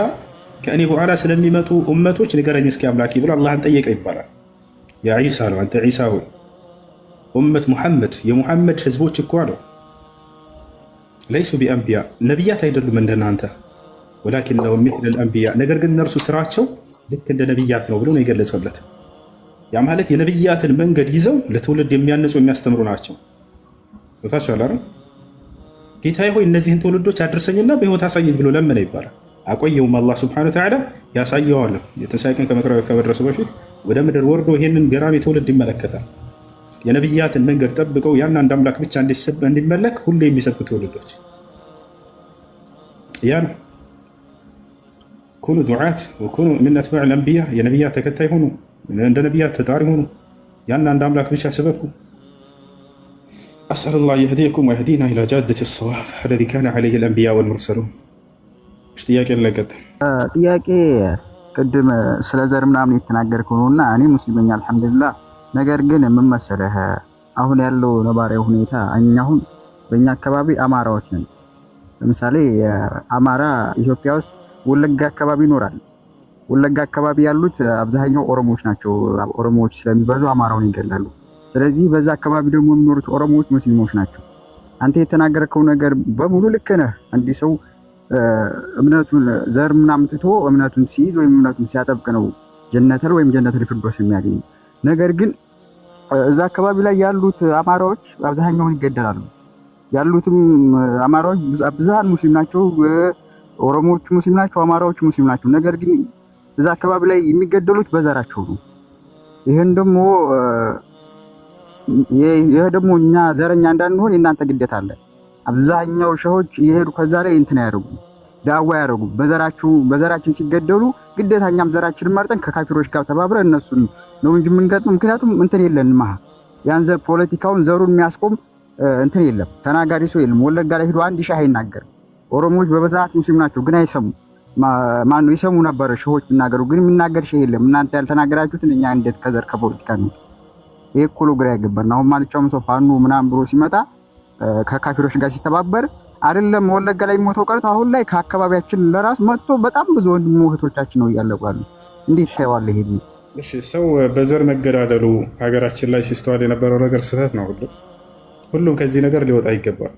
ከእኔ በኋላ ስለሚመጡ ኡመቶች ንገረኝ እስኪ አምላኬ ብሎ አላህን ጠየቀ ይባላል። ያ ዒሳ ነው አንተ ዒሳ ሆይ ኡመት ሙሐመድ የሙሐመድ ህዝቦች እኮ አለው ለይሱ ቢአንቢያ ነቢያት አይደሉም እንደናንተ ወላኪን ለሁም ሚስሉል አንቢያ ነገር ግን እነርሱ ስራቸው ልክ እንደ ነቢያት ነው ብሎ ነው የገለጸለት። ያ ማለት የነቢያትን መንገድ ይዘው ለትውልድ የሚያንጹ የሚያስተምሩ ናቸው። ቦታቸው አላረ ጌታዬ ሆይ እነዚህን ትውልዶች አድርሰኝና በህይወት አሳየኝ ብሎ ለመነ ይባላል። አቆየውም አላህ ሱብሓነሁ ወተዓላ ያሳየዋል። የትንሣኤ ቀን ከመድረሱ በፊት ወደ ምድር ወርዶ ይህንን ገራሚ ትውልድ ይመለከታል። የነቢያትን መንገድ ጠብቀው ያን አንድ አምላክ ብቻ እንዲመለክ ሁሌ የሚሰብኩ ትውልዶች ያ ነው። ኩኑ ዱዓት ወኩኑ ሚን አትባዕ አልአንቢያ የነቢያት ተከታይ ሆኑ፣ እንደ ነቢያት ተጣሪ ሆኑ፣ ያን አንድ አምላክ ብቻ ስበኩ። አስአሉላህ የህዲየኩም ወየህዲና ኢላ ጃደቲ ሰዋብ አለዚ ካነ ዐለይሂ አልአንቢያ ወልሙርሰሉን። ጥያቄ ለቀጥል። ጥያቄ ቅድም ስለ ዘር ምናምን የተናገርከው ነውና እኔ ሙስሊም ነኝ አልሐምዱሊላህ። ነገር ግን ምን መሰለህ አሁን ያለው ነባራዊ ሁኔታ እኛ አሁን በእኛ አካባቢ አማራዎች ነን። ለምሳሌ አማራ ኢትዮጵያ ውስጥ ወለጋ አካባቢ ይኖራል። ወለጋ አካባቢ ያሉት አብዛኛው ኦሮሞዎች ናቸው። ኦሮሞዎች ስለሚበዙ አማራውን ይገላሉ። ስለዚህ በዛ አካባቢ ደግሞ የሚኖሩት ኦሮሞዎች ሙስሊሞች ናቸው። አንተ የተናገርከው ነገር በሙሉ ልክ ነህ። አንድ ሰው እምነቱን ዘር ምናምን ትቶ እምነቱን ሲይዝ ወይም እምነቱን ሲያጠብቅ ነው ጀነተል ወይም ጀነተል ፊርዶስ የሚያገኝ። ነገር ግን እዛ አካባቢ ላይ ያሉት አማራዎች አብዛኛውን ይገደላሉ። ያሉትም አማራዎች አብዛኛው ሙስሊም ናቸው። ኦሮሞዎች ሙስሊም ናቸው፣ አማራዎች ሙስሊም ናቸው። ነገር ግን እዛ አካባቢ ላይ የሚገደሉት በዘራቸው ነው። ይሄን ደግሞ እኛ ዘረኛ እንዳንሆን የእናንተ ግዴታ አለ። አብዛኛው ሸሆች እየሄዱ ከዛ ላይ እንትን ያደርጉ ዳዋ ያደርጉ በዘራችን ሲገደሉ ግዴታ እኛም ዘራችንን መርጠን ከካፊሮች ጋር ተባብረን እነሱን ነው እንጂ የምንገጥም። ምክንያቱም እንትን የለንም ያን ዘር ፖለቲካውን ዘሩን የሚያስቆም እንትን የለም፣ ተናጋሪ ሰው የለም። ወለጋ ላይ ሄዶ አንድ ሻህ አይናገርም። ኦሮሞዎች በብዛት ሙስሊም ናቸው ግን አይሰሙ። ማነው ይሰሙ ነበር ሸሆች ቢናገሩ፣ ግን የሚናገር ሸህ የለም። እናንተ ያልተናገራችሁትን እኛ እንዴት ከዘር ከፖለቲካ ነው? ይሄ እኮ ነው ግራ ያገባን። አሁን ማንኛውም ሰው ፋኖ ምናምን ብሎ ሲመጣ ከካፊሮች ጋር ሲተባበር አይደለም ወለጋ ላይ ሞተው ቀርቶ አሁን ላይ ከአካባቢያችን ለራስ መጥቶ በጣም ብዙ ወንድም እህቶቻችን ነው እያለቁ። እንዴት ታየዋለህ? ይሄ እሺ፣ ሰው በዘር መገዳደሉ ሀገራችን ላይ ሲስተዋል የነበረው ነገር ስህተት ነው። ሁሉም ከዚህ ነገር ሊወጣ ይገባል።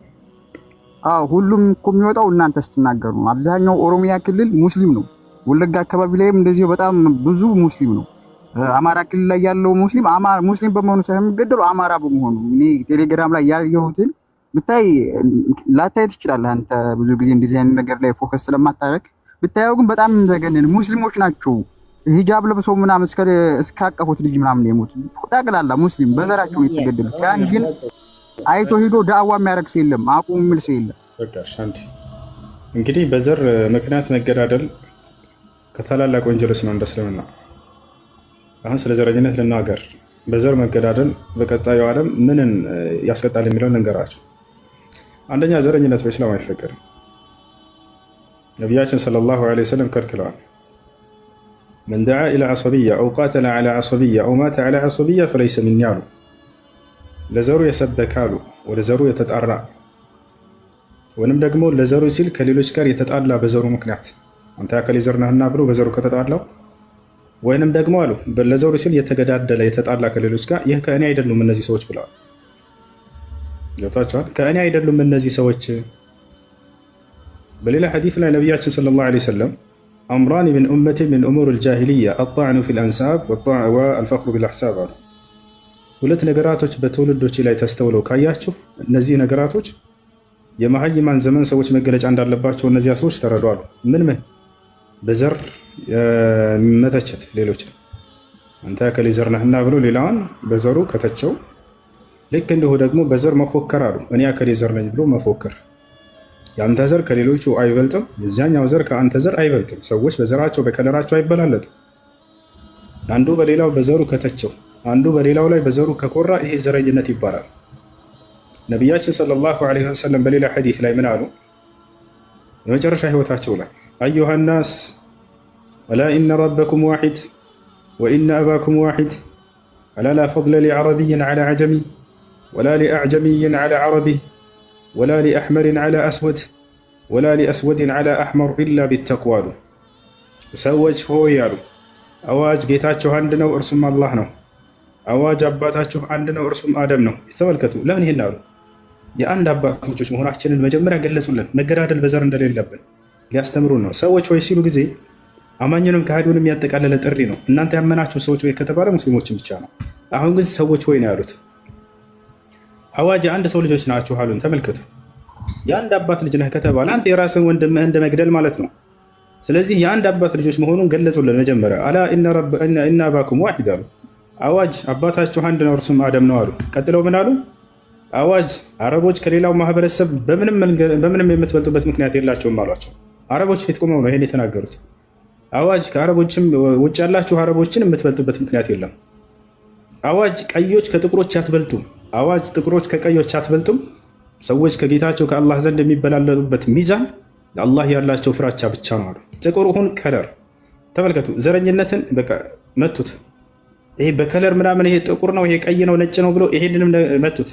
ሁሉም እኮ የሚወጣው እናንተ ስትናገሩ ነው። አብዛኛው ኦሮሚያ ክልል ሙስሊም ነው። ወለጋ አካባቢ ላይም እንደዚህ በጣም ብዙ ሙስሊም ነው። አማራ ክልል ላይ ያለው ሙስሊም በመሆኑ ሳይሆን የሚገደሉ አማራ በመሆኑ እኔ ቴሌግራም ላይ ያየሁትን ብታይ ላታይ ትችላለህ። አንተ ብዙ ጊዜ እንደዚህ አይነት ነገር ላይ ፎከስ ስለማታደርግ ብታየው ግን በጣም ዘገነን ሙስሊሞች ናቸው። ሂጃብ ለብሰው ምናምን እስካቀፉት ልጅ ምናምን የሞቱ ጠቅላላ ሙስሊም በዘራቸው የተገደሉት። ያን ግን አይቶ ሂዶ ዳዋ የሚያደርግ ሰው የለም፣ አቁም የሚል ሰው የለም። በቃ ሻንዲ እንግዲህ በዘር ምክንያት መገዳደል ከታላላቅ ወንጀሎች ነው እንደ እስልምና። አሁን ስለ ዘረኝነት ልናገር። በዘር መገዳደል በቀጣዩ ዓለም ምንን ያስቀጣል የሚለውን እንገራችሁ። አንደኛ ዘረኝነት በእስላም አይፈቀድም። ነቢያችን ሰለላሁ ዐለይሂ ወሰለም ከልክለዋል። መን ደዓ ኢላ ዐሰቢያ አው ቃተለ ዐላ ዐሰቢያ አው ማተ ዐላ ዐሰቢያ ፈለይሰ ሚኒ አሉ። ለዘሩ የሰበከ አሉ፣ ወደ ዘሩ የተጣራ ወይንም ደግሞ ለዘሩ ሲል ከሌሎች ጋር የተጣላ በዘሩ ምክንያት አንተ ያከሌ ዘር ነህና ብሎ በዘሩ ከተጣላው ወይንም ደግሞ አሉ ለዘሩ ሲል የተገዳደለ የተጣላ ከሌሎች ጋር ይህ ከእኔ አይደሉም እነዚህ ሰዎች ብለዋል። ገብታችኋል? ከእኔ አይደሉም እነዚህ ሰዎች። በሌላ ሐዲስ ላይ ነቢያችን ሰለላሁ ዐለይሂ ወሰለም አምራን ሚን ኡመቲ ሚን ኡሙር አልጃሂልያ አጣዕኑ ፊል አንሳብ ወአልፈኽሩ ቢልአሕሳብ አሉ። ሁለት ነገራቶች በትውልዶች ላይ ተስተውለው ካያችሁ እነዚህ ነገራቶች የመሀይማን ዘመን ሰዎች መገለጫ እንዳለባቸው እነዚያ ሰዎች ተረዷሉ። ምን በዘር መተቸት ሌሎች አንተ ከሌ ዘር ነህና ብሎ ሌላውን በዘሩ ከተቸው። ልክ እንዲሁ ደግሞ በዘር መፎከር አሉ። እኔ ከሌ ዘር ነኝ ብሎ መፎከር። የአንተ ዘር ከሌሎቹ አይበልጥም፣ የዚያኛው ዘር ከአንተ ዘር አይበልጥም። ሰዎች በዘራቸው በከለራቸው አይበላለጡም። አንዱ በሌላው በዘሩ ከተቸው፣ አንዱ በሌላው ላይ በዘሩ ከኮራ ይሄ ዘረኝነት ይባላል። ነቢያችን ሰለላሁ ዐለይሂ ወሰለም በሌላ ሐዲስ ላይ ምን አሉ? የመጨረሻ ህይወታቸው ላይ አዩሃ ናስ አላ ኢነ ረበኩም ዋሒድ ወኢነ አባኩም ዋሒድ አላ ላ ፈድለ ሊዐረቢይን ዐላ ዐጀሚ ወላ ሊአዕጀሚይን ዐላ ዐረቢ ወላ ሊአሕመሪን ዐላ አስወድ ወላ ሊአስወድን ዐላ አሕመር ኢላ ቢተቅዋ አሉ። ሰዎች ሆይ አሉ፣ አዋጅ ጌታችሁ አንድ ነው እርሱም አላህ ነው። አዋጅ አባታችሁ አንድ ነው እርሱም አደም ነው። ይተመልከቱ። ለምን ይሄን አሉ? የአንድ አባት ልጆች መሆናችንን መጀመሪያ ገለጹልን። መገዳደል በዘር እንደሌለብን ሊያስተምሩን ነው። ሰዎች ሆይ ሲሉ ጊዜ አማኝንም ከሃዲውንም ያጠቃለለ ጥሪ ነው። እናንተ ያመናችሁ ሰዎች ሆይ ከተባለ ሙስሊሞችን ብቻ ነው። አሁን ግን ሰዎች ሆይ ነው ያሉት። አዋጅ የአንድ ሰው ልጆች ናችሁ አሉን። ተመልከቱ። የአንድ አባት ልጅ ነህ ከተባለ አንተ የራስን ወንድምህ እንደመግደል ማለት ነው። ስለዚህ የአንድ አባት ልጆች መሆኑን ገለጹልን መጀመሪያ። አላ ኢነ አባኩም ዋሒድ አሉ። አዋጅ አባታችሁ አንድ ነው እርሱም አደም ነው አሉ። ቀጥለው ምን አሉ? አዋጅ አረቦች ከሌላው ማህበረሰብ በምንም የምትበልጡበት ምክንያት የላቸውም አሏቸው። አረቦች ፊት ቆመው ነው ይሄን የተናገሩት። አዋጅ ከአረቦችም ውጭ ያላችሁ አረቦችን የምትበልጡበት ምክንያት የለም። አዋጅ ቀዮች ከጥቁሮች አትበልጡም። አዋጅ ጥቁሮች ከቀዮች አትበልጡም። ሰዎች ከጌታቸው ከአላህ ዘንድ የሚበላለጡበት ሚዛን ለአላህ ያላቸው ፍራቻ ብቻ ነው አሉ። ጥቁር ሁን ከለር ተመልከቱ። ዘረኝነትን በቃ መቱት። ይሄ በከለር ምናምን ይሄ ጥቁር ነው ይሄ ቀይ ነው ነጭ ነው ብሎ ይሄንንም መቱት።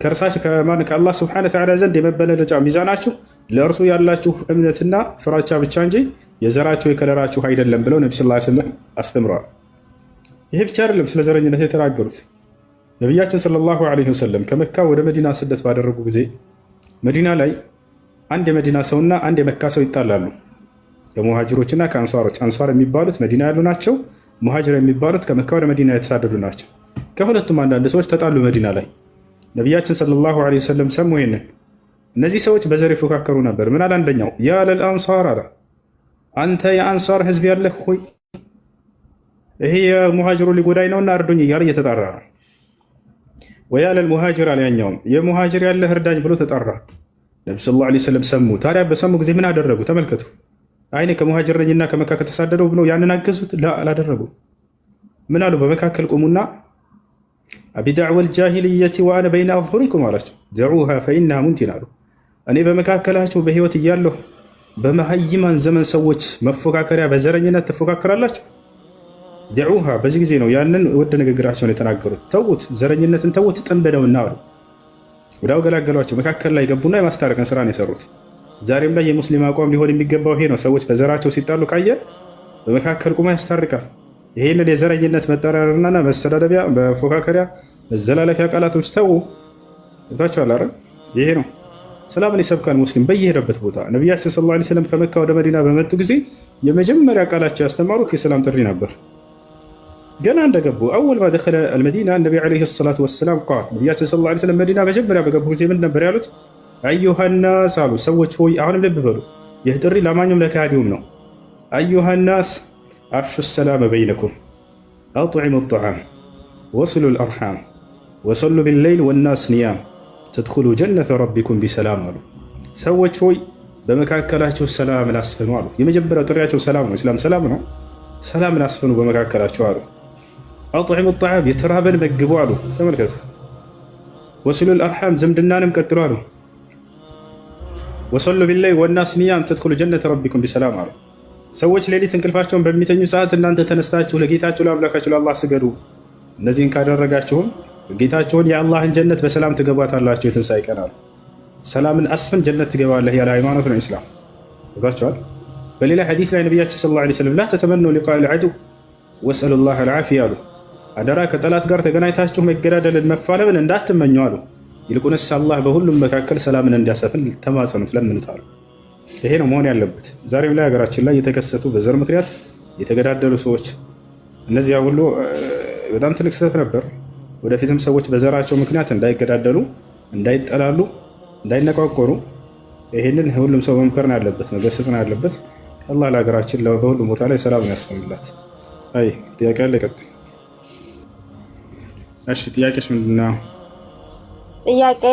ከእርሳች ከአላህ ስብሐነ ወተዓላ ዘንድ የመበላለጫ ሚዛናችሁ ለእርሱ ያላችሁ እምነትና ፍራቻ ብቻ እንጂ የዘራችሁ የከለራችሁ አይደለም ብለው ነቢ ሰለላሁ ዐለይሂ ወሰለም አስተምረዋል። ይሄ ብቻ አይደለም ስለ ዘረኝነት የተናገሩት። ነቢያችን ሰለላሁ ዐለይሂ ወሰለም ከመካ ወደ መዲና ስደት ባደረጉ ጊዜ መዲና ላይ አንድ የመዲና ሰውና አንድ የመካ ሰው ይጣላሉ። ከሙሃጅሮችና ከአንሷሮች። አንሷር የሚባሉት መዲና ያሉ ናቸው። ሙሃጅር የሚባሉት ከመካ ወደ መዲና የተሳደዱ ናቸው። ከሁለቱም አንዳንድ ሰዎች ተጣሉ መዲና ላይ። ነቢያችን ሰለላሁ ዐለይሂ ወሰለም ሰሙ ይሄንን። እነዚህ ሰዎች በዘር ይፎካከሩ ነበር። ምን አለ አንደኛው? ያ ለልአንሷር አለ፣ አንተ የአንሷር ህዝብ ያለህ ሆይ ይሄ የሙሃጅሩ ሊጎዳኝ ነውና እርዱኝ እያለ እየተጣራ ነው። ወያ ለልሙሃጅር አለ ያኛውም፣ የሙሃጅር ያለህ እርዳኝ ብሎ ተጣራ። ነቢ ሰለላሁ ዐለይሂ ወሰለም ሰሙ። ታዲያ በሰሙ ጊዜ ምን አደረጉ? ተመልከቱ። አይኔ ከሙሃጅር ነኝና ከመካ ከተሳደደው ብለው ያንን አገዙት? አላደረጉ። ምን አሉ? በመካከል ቆሙና አቢዳዕወል ጃሂልየቲ ወአነ በይነ አዝሁሪኩም አላቸው። ደዑሃ ፈኢነሃ ሙንቲን አሉ። እኔ በመካከላችሁ በህይወት እያለሁ በመሀይማን ዘመን ሰዎች መፎካከሪያ በዘረኝነት ትፎካከራላችሁ? ደዑሃ። በዚህ ጊዜ ነው ያንን ውድ ንግግራቸውን የተናገሩት። ተዉት፣ ዘረኝነትን ተዉት፣ ጥንብደውና አሉ። ወዳው ገላገሏቸው። መካከል ላይ ገቡና የማስታረቅን ስራ ነው የሰሩት። ዛሬም ላይ የሙስሊም አቋም ሊሆን የሚገባው ይሄ ነው። ሰዎች በዘራቸው ሲጣሉ ካየን በመካከል ቁማ ያስታርቃል። ይሄንን የዘረኝነት መጠራረርና መሰዳደቢያ በፎካከሪያ መዘላለፊያ ቃላቶች ተዉ። ታቻለ አይደል? ይሄ ነው ሰላምን ይሰብካል ሙስሊም በየሄደበት ቦታ። ነቢያችን ሰለላሁ ዐለይሂ ወሰለም ከመካ ወደ መዲና በመጡ ጊዜ የመጀመሪያ ቃላቸው ያስተማሩት የሰላም ጥሪ ነበር። ገና እንደገቡ አወል ማ ደኸለ አልመዲና ነቢ ዐለይሂ ሰላቱ ወሰላም ቃል፣ ነቢያችን ሰለላሁ ዐለይሂ ወሰለም መዲና መጀመሪያ በገቡ ጊዜ ምን ነበር ያሉት? አዩሃ ናስ አሉ። ሰዎች ሆይ። አሁንም ልብ በሉ፣ ይህ ጥሪ ለአማኙም ለካዲውም ነው። አዩሃ ናስ አፍሹ ሰላም በይነኩም አጥዒሙ ጣዓም ወስሉ ልአርሓም ወሰሉ ቢለይል ወናስ ኒያም ተድኹሉ ጀነተ ረቢኩም ቢሰላም አሉ። ሰዎች ሆይ በመካከላቸው ሰላምን አስፍኑ አሉ። የመጀመሪያው ጥሪያቸው ሰላም ነው። ኢስላም ሰላም ነው። ሰላምን አስፍኑ በመካከላቸው አሉ። አጥዒሙ ጣዓም የተራበን መግቡ አሉ። ተመልከቱ። ወስሉ ልአርሓም ዝምድናንም ቀጥሉ አሉ። ወሰሉ ቢለይል ወናስ ኒያም ተድኹሉ ጀነተ ረቢኩም ቢሰላም አሉ። ሰዎች ሌሊት እንቅልፋቸውን በሚተኙ ሰዓት እናንተ ተነስታችሁ ለጌታችሁ ለአምላካችሁ ለአላህ ስገዱ። እነዚህን ካደረጋችሁም ጌታችሁን የአላህን ጀነት በሰላም ትገባታላችሁ የትንሣኤ ቀን አሉ። ሰላምን አስፍን ጀነት ትገባለህ ያለ ሃይማኖት ነው ኢስላም። ገባችኋል? በሌላ ሐዲስ ላይ ነቢያችን ሰለላሁ ዐለይሂ ወሰለም ላ ተተመኑ ሊቃአል ዐዱው ወስአሉላህ አልዓፊያ አሉ። አደራ ከጠላት ጋር ተገናኝታችሁ መገዳደልን መፋለምን እንዳትመኙ አሉ። ይልቁንስ አላህ በሁሉም መካከል ሰላምን እንዲያሰፍን ተማጸኑት፣ ለምኑት አሉ። ይሄ ነው መሆን ያለበት። ዛሬም ላይ ሀገራችን ላይ የተከሰቱ በዘር ምክንያት የተገዳደሉ ሰዎች፣ እነዚያ ሁሉ በጣም ትልቅ ስህተት ነበር። ወደፊትም ሰዎች በዘራቸው ምክንያት እንዳይገዳደሉ፣ እንዳይጠላሉ፣ እንዳይነቋቆሩ ይህንን ሁሉም ሰው መምከር ነው ያለበት፣ መገሰጽ ነው ያለበት። አላህ ለሀገራችን በሁሉም ቦታ ላይ ሰላም ያስፈልግላት። አይ ጥያቄ አለ? ቀጥል። እሺ ጥያቄሽ ምንድነው? ጥያቄ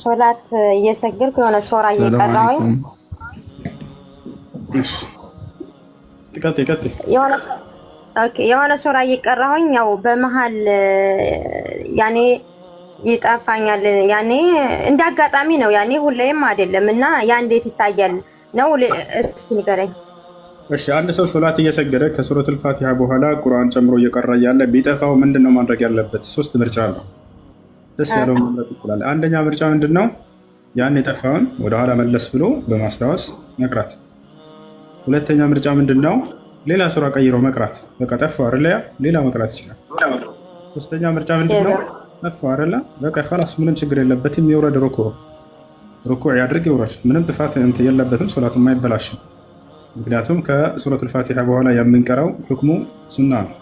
ሶላት እየሰገድኩ የሆነ ሶራ እየቀራሁኝ ቀጥል። የሆነ ሶራ እየቀራሁኝ ያው በመሃል ያኔ ይጠፋኛል። ያኔ እንዳጋጣሚ ነው ያኔ ሁሌም አይደለም እና ያ እንዴት ይታያል ነው? እስቲ ንገረኝ። እሺ አንድ ሰው ሶላት እየሰገደ ከሱረቱል ፋቲሃ በኋላ ቁርአን ጨምሮ እየቀራ ያለ ቢጠፋው ምንድነው ማድረግ ያለበት? 3 ምርጫ አለው። ደስ ያለው መምረጥ ይችላል። አንደኛ ምርጫ ምንድነው? ያን የጠፋውን ወደኋላ መለስ ብሎ በማስታወስ መቅራት። ሁለተኛ ምርጫ ምንድነው? ሌላ ሱራ ቀይሮ መቅራት። በቃ ጠፋው አይደል? ሌላ መቅራት ይችላል። ሶስተኛ ምርጫ ምንድነው? ጠፋው አይደል? በቃ خلاص ምንም ችግር የለበትም። ይውረድ ሩኩዕ ያድርግ ይውረድ። ምንም ጥፋት የለበትም። ሶላቱም አይበላሽም። ምክንያቱም ከሱረቱል ፋቲሃ በኋላ የምንቀራው ሁክሙ ሱና ነው።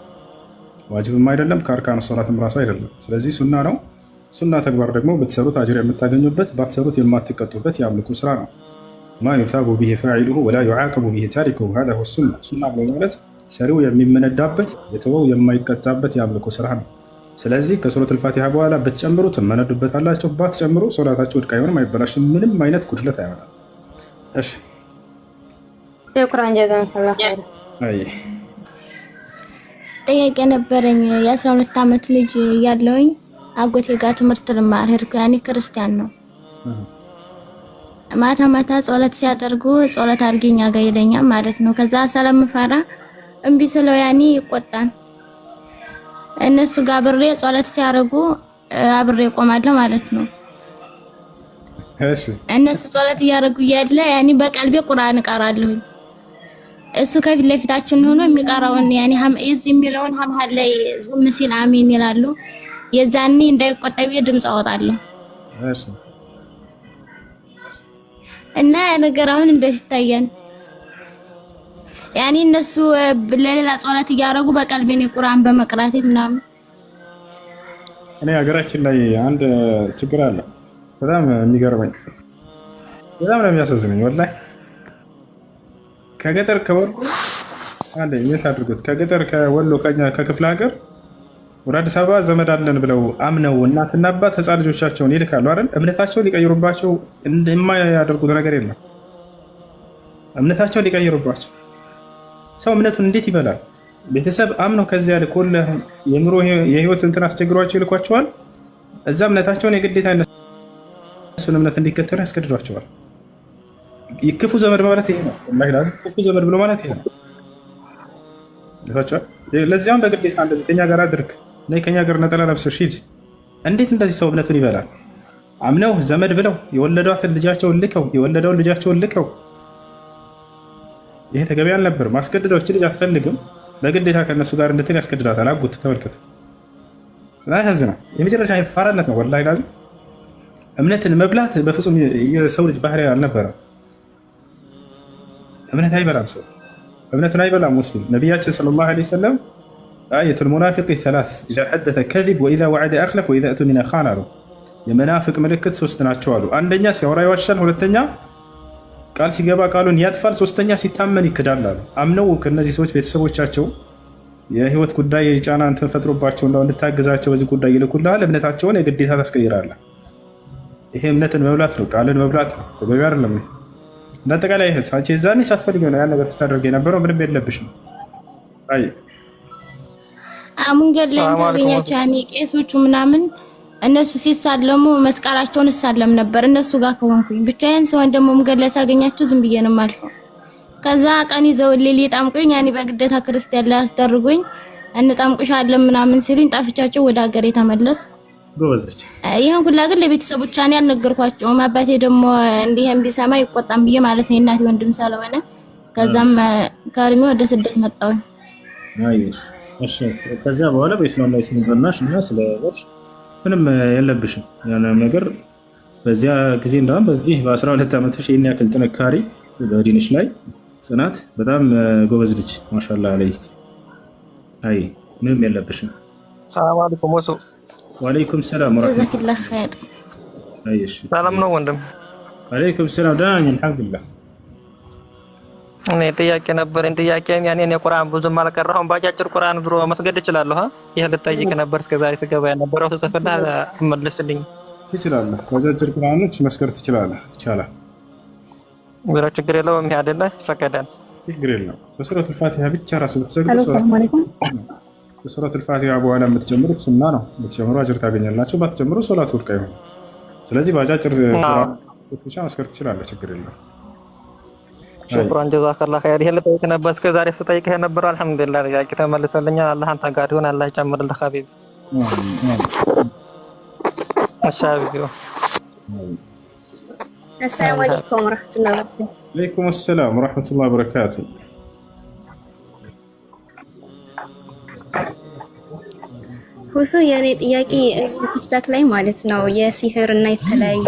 ዋጅብም አይደለም፣ ከአርካኑ ሶላትም ራሱ አይደለም። ስለዚህ ሱና ነው። ሱና ተግባር ደግሞ ብትሰሩት አጅር የምታገኙበት፣ ባትሰሩት የማትቀጡበት የአምልኮ ስራ ነው። ማ ዩሳቡ ቢሂ ፋዒሉሁ ወላ ዩዓቀቡ ቢሂ ታሪኩሁ ሀዛ ሁወ ሱና። ሱና ብሎ ማለት ሰሪው የሚመነዳበት የተወው የማይቀጣበት የአምልኮ ስራ ነው። ስለዚህ ከሱረቱል ፋቲሃ በኋላ ብትጨምሩት መነዱበት አላቸው፣ ባትጨምሩ ሶላታችሁ ውድቅ አይሆንም፣ አይበላሽም፣ ምንም አይነት ጉድለት አይመጣም። እሺ ሹክራን ጀዛከላህ ኸይር። አይ ጥያቄ ነበረኝ። የ12 ዓመት ልጅ ያለውኝ አጎቴ ጋር ትምህርት ልማር ሄድኩ። ያኔ ክርስቲያን ነው። ማታ ማታ ጸሎት ሲያደርጉ ጸሎት አድርጊኛ ጋር ይለኛል ማለት ነው። ከዛ ስለምፈራ እምቢ ስለው ያኔ ይቆጣል። እነሱ ጋር አብሬ ጸሎት ሲያደርጉ አብሬ ቆማለሁ ማለት ነው። እሺ እነሱ ጸሎት እያደረጉ እያለ ያኔ በቀልቤ ቁርአን እቀራለሁ። እሱ ከፊት ለፊታችን ሆኖ የሚቀራውን ያኔ እዚህ የሚለውን ሀምሃል ላይ ዝም ሲል አሚን ይላሉ። የዛኔ እንዳይቆጣው ድምጽ አወጣለሁ። እሺ እና ነገር አሁን እንደዚህ ይታያል። ያኔ እነሱ ለሌላ ጸሎት እያደረጉ በቀልቤ ነው ቁርአን በመቅራት ምናምን። እኔ ሀገራችን ላይ አንድ ችግር አለ። በጣም የሚገርመኝ በጣም ነው የሚያሳዝነኝ ወላሂ። ከገጠር ከወሎ አንዴ የት አድርጉት ከገጠር ከወሎ ከክፍለ ሀገር ወደ አዲስ አበባ ዘመድ አለን ብለው አምነው እናትና አባት ህፃን ልጆቻቸውን ይልካሉ አይደል? እምነታቸውን ሊቀይሩባቸው እንደማያደርጉት ነገር የለም። እምነታቸውን ሊቀይሩባቸው ሰው እምነቱን እንዴት ይበላል? ቤተሰብ አምነው ከዚያ ልኮል የኑሮ የህይወት እንትን አስቸግሯቸው ይልኳቸዋል። እዛ እምነታቸውን የግዴታ እሱን እምነት እንዲከተሉ ያስገድዷቸዋል። ክፉ ዘመድ ማለት ይሄ ነው። ወላሂ ክፉ ዘመድ ብሎ ማለት ይሄ ነው። ለዚያም በግዴታ እንደዚህ ከኛ ጋር አድርግ ነይ ከኛ ጋር ነጠላ ለብሰሽ ሂድ። እንዴት እንደዚህ ሰው እምነቱን ይበላል? አምነው ዘመድ ብለው የወለዷትን ልጃቸውን ልከው የወለደውን ልጃቸውን ልከው ይሄ ተገቢ አልነበር። ማስገድዶች ልጅ አትፈልግም በግዴታ ከነሱ ጋር እንድትል ያስገድዳታል። አጉት ተመልከቱ። ያሳዝናል። የመጨረሻ ፋራነት ነው ወላሂ ላዚም። እምነትን መብላት በፍጹም የሰው ልጅ ባህሪ አልነበረም። እምነት አይበላም ሰው እምነቱን አይበላም ሙስሊም። ነቢያችን ሰለላሁ ዐለይሂ ወሰለም አየቱል ሙናፊቅ ሰላስ ኢዛ ሐደተ ከዚብ ወኢዛ ወዐደ አኽለፍ ወኢዛ እቱሚነ ኻን አሉ። የመናፍቅ ምልክት 3 ናቸው አሉ። አንደኛ ሲያወራ ይዋሻል፣ ሁለተኛ ቃል ሲገባ ቃሉን ያጥፋል፣ ሶስተኛ ሲታመን ይክዳል አሉ። አምነው ከነዚህ ሰዎች ቤተሰቦቻቸው የህይወት ጉዳይ ጫና እንትን ፈጥሮባቸው እንደው እንድታገዛቸው በዚህ ጉዳይ ይልኩልሃል። እምነታቸውን የግዴታ ታስቀይራለህ። ይሄ እምነትን መብላት ነው፣ ቃልን መብላት ነው። ተገቢ አይደለም። እንዳጠቃላይ እህት አንቺ ዛኔ ሳትፈልጊ ነው ያን ነገር ስታደርግ የነበረው። ምንም የለብሽም። አይ መንገድ ላይ ታገኛቸው ያኔ ቄሶቹ ምናምን እነሱ ሲሳለሙ መስቀላቸውን እሳለም ነበር እነሱ ጋር ከሆንኩኝ። ብቻዬን ሰው ደግሞ መንገድ ላይ ሳገኛቸው ዝም ብዬ ነው የማልፈው። ከዛ ቀን ይዘው ሊጠምቁኝ ያኔ በግዴታ ክርስቲያን ላይ አስደርጉኝ እንጠምቁሻለን ምናምን ሲሉኝ ጣፍቻቸው ወደ ሀገሬ ተመለስኩ። ጎበዘች። ይሄን ሁላ ግን ለቤተሰቦቿ እኔ አልነገርኳቸውም። አባቴ ደግሞ እንዲህም ቢሰማ ይቆጣም ብዬ ማለት ነው እናቴ ወንድም ስለሆነ። ከዛም ከርሜ ወደ ስደት መጣሁኝ። አይሽ እሺ። ከዚያ በኋላ በእስላም ላይ ስለጸናሽ እና ስለወርሽ ምንም የለብሽም ያን ነገር። በዚያ ጊዜ እንደውም በዚህ በ12 ዓመትሽ ይሄን ያክል ጥንካሬ በዲንሽ ላይ ጽናት፣ በጣም ጎበዝ ልጅ ማሻአላህ አለይክ። አይ ምንም የለብሽም። ሰላም አለይኩም ወሱ ወአለይኩም ሰላም ወራህመቱላህ። ጀዛከላህ ኸይር። አይሽ ሰላም ነው ወንድም? ወአለይኩም ሰላም። ደህና ነኝ አልሐምዱሊላህ። እኔ ጥያቄ ነበረኝ። ጥያቄም ያኔ እኔ ቁርአን ብዙም አልቀራሁም። ባጫጭር ቁርአን ብሎ መስገድ እችላለሁ? ይሄ ልጠይቅ ነበር። እስከዛሬ ስገባ የነበረው ተሰፈና መልስልኝ። ትችላለህ። ባጫጭር ቁርአኖች መስገድ ትችላለህ። ይቻላል። ወራ ችግር የለውም። ይሄ አይደለ ይፈቀዳል። ችግር የለውም። በሱረቱል ፋቲሃ ብቻ ራሱ ብትሰግዱ በሱረቱል ፋቲሃ በኋላ የምትጀምሩት ሱና ነው። ብትጀምሩ አጅር ታገኛላችሁ። ባትጀምሩ ሶላት ውድቅ አይሆንም። ስለዚህ ባጫጭር ቁርአኖች ብቻ መስገድ ትችላለህ። ችግር የለውም። ሹክራን ጀዛከላህ ኸይር። ይሄ ልጠይቅ ነበር። እስከዛሬ ስጠይቅህ ነበር። አልሐምዱሊላህ ጥያቄ ተመልሰልኛል። አላህ አንተ ጋር ይሁን። አላህ ይጨምርልህ ሐቢብ። አሻቢው አሰላሙ አለይኩም ወራህመቱላሂ ወበረካቱ። ወአለይኩም ሰላም ወራህመቱላሂ ወበረካቱ። ሁሱ የኔ ጥያቄ እዚህ ቲክታክ ላይ ማለት ነው የሲህር እና የተለያዩ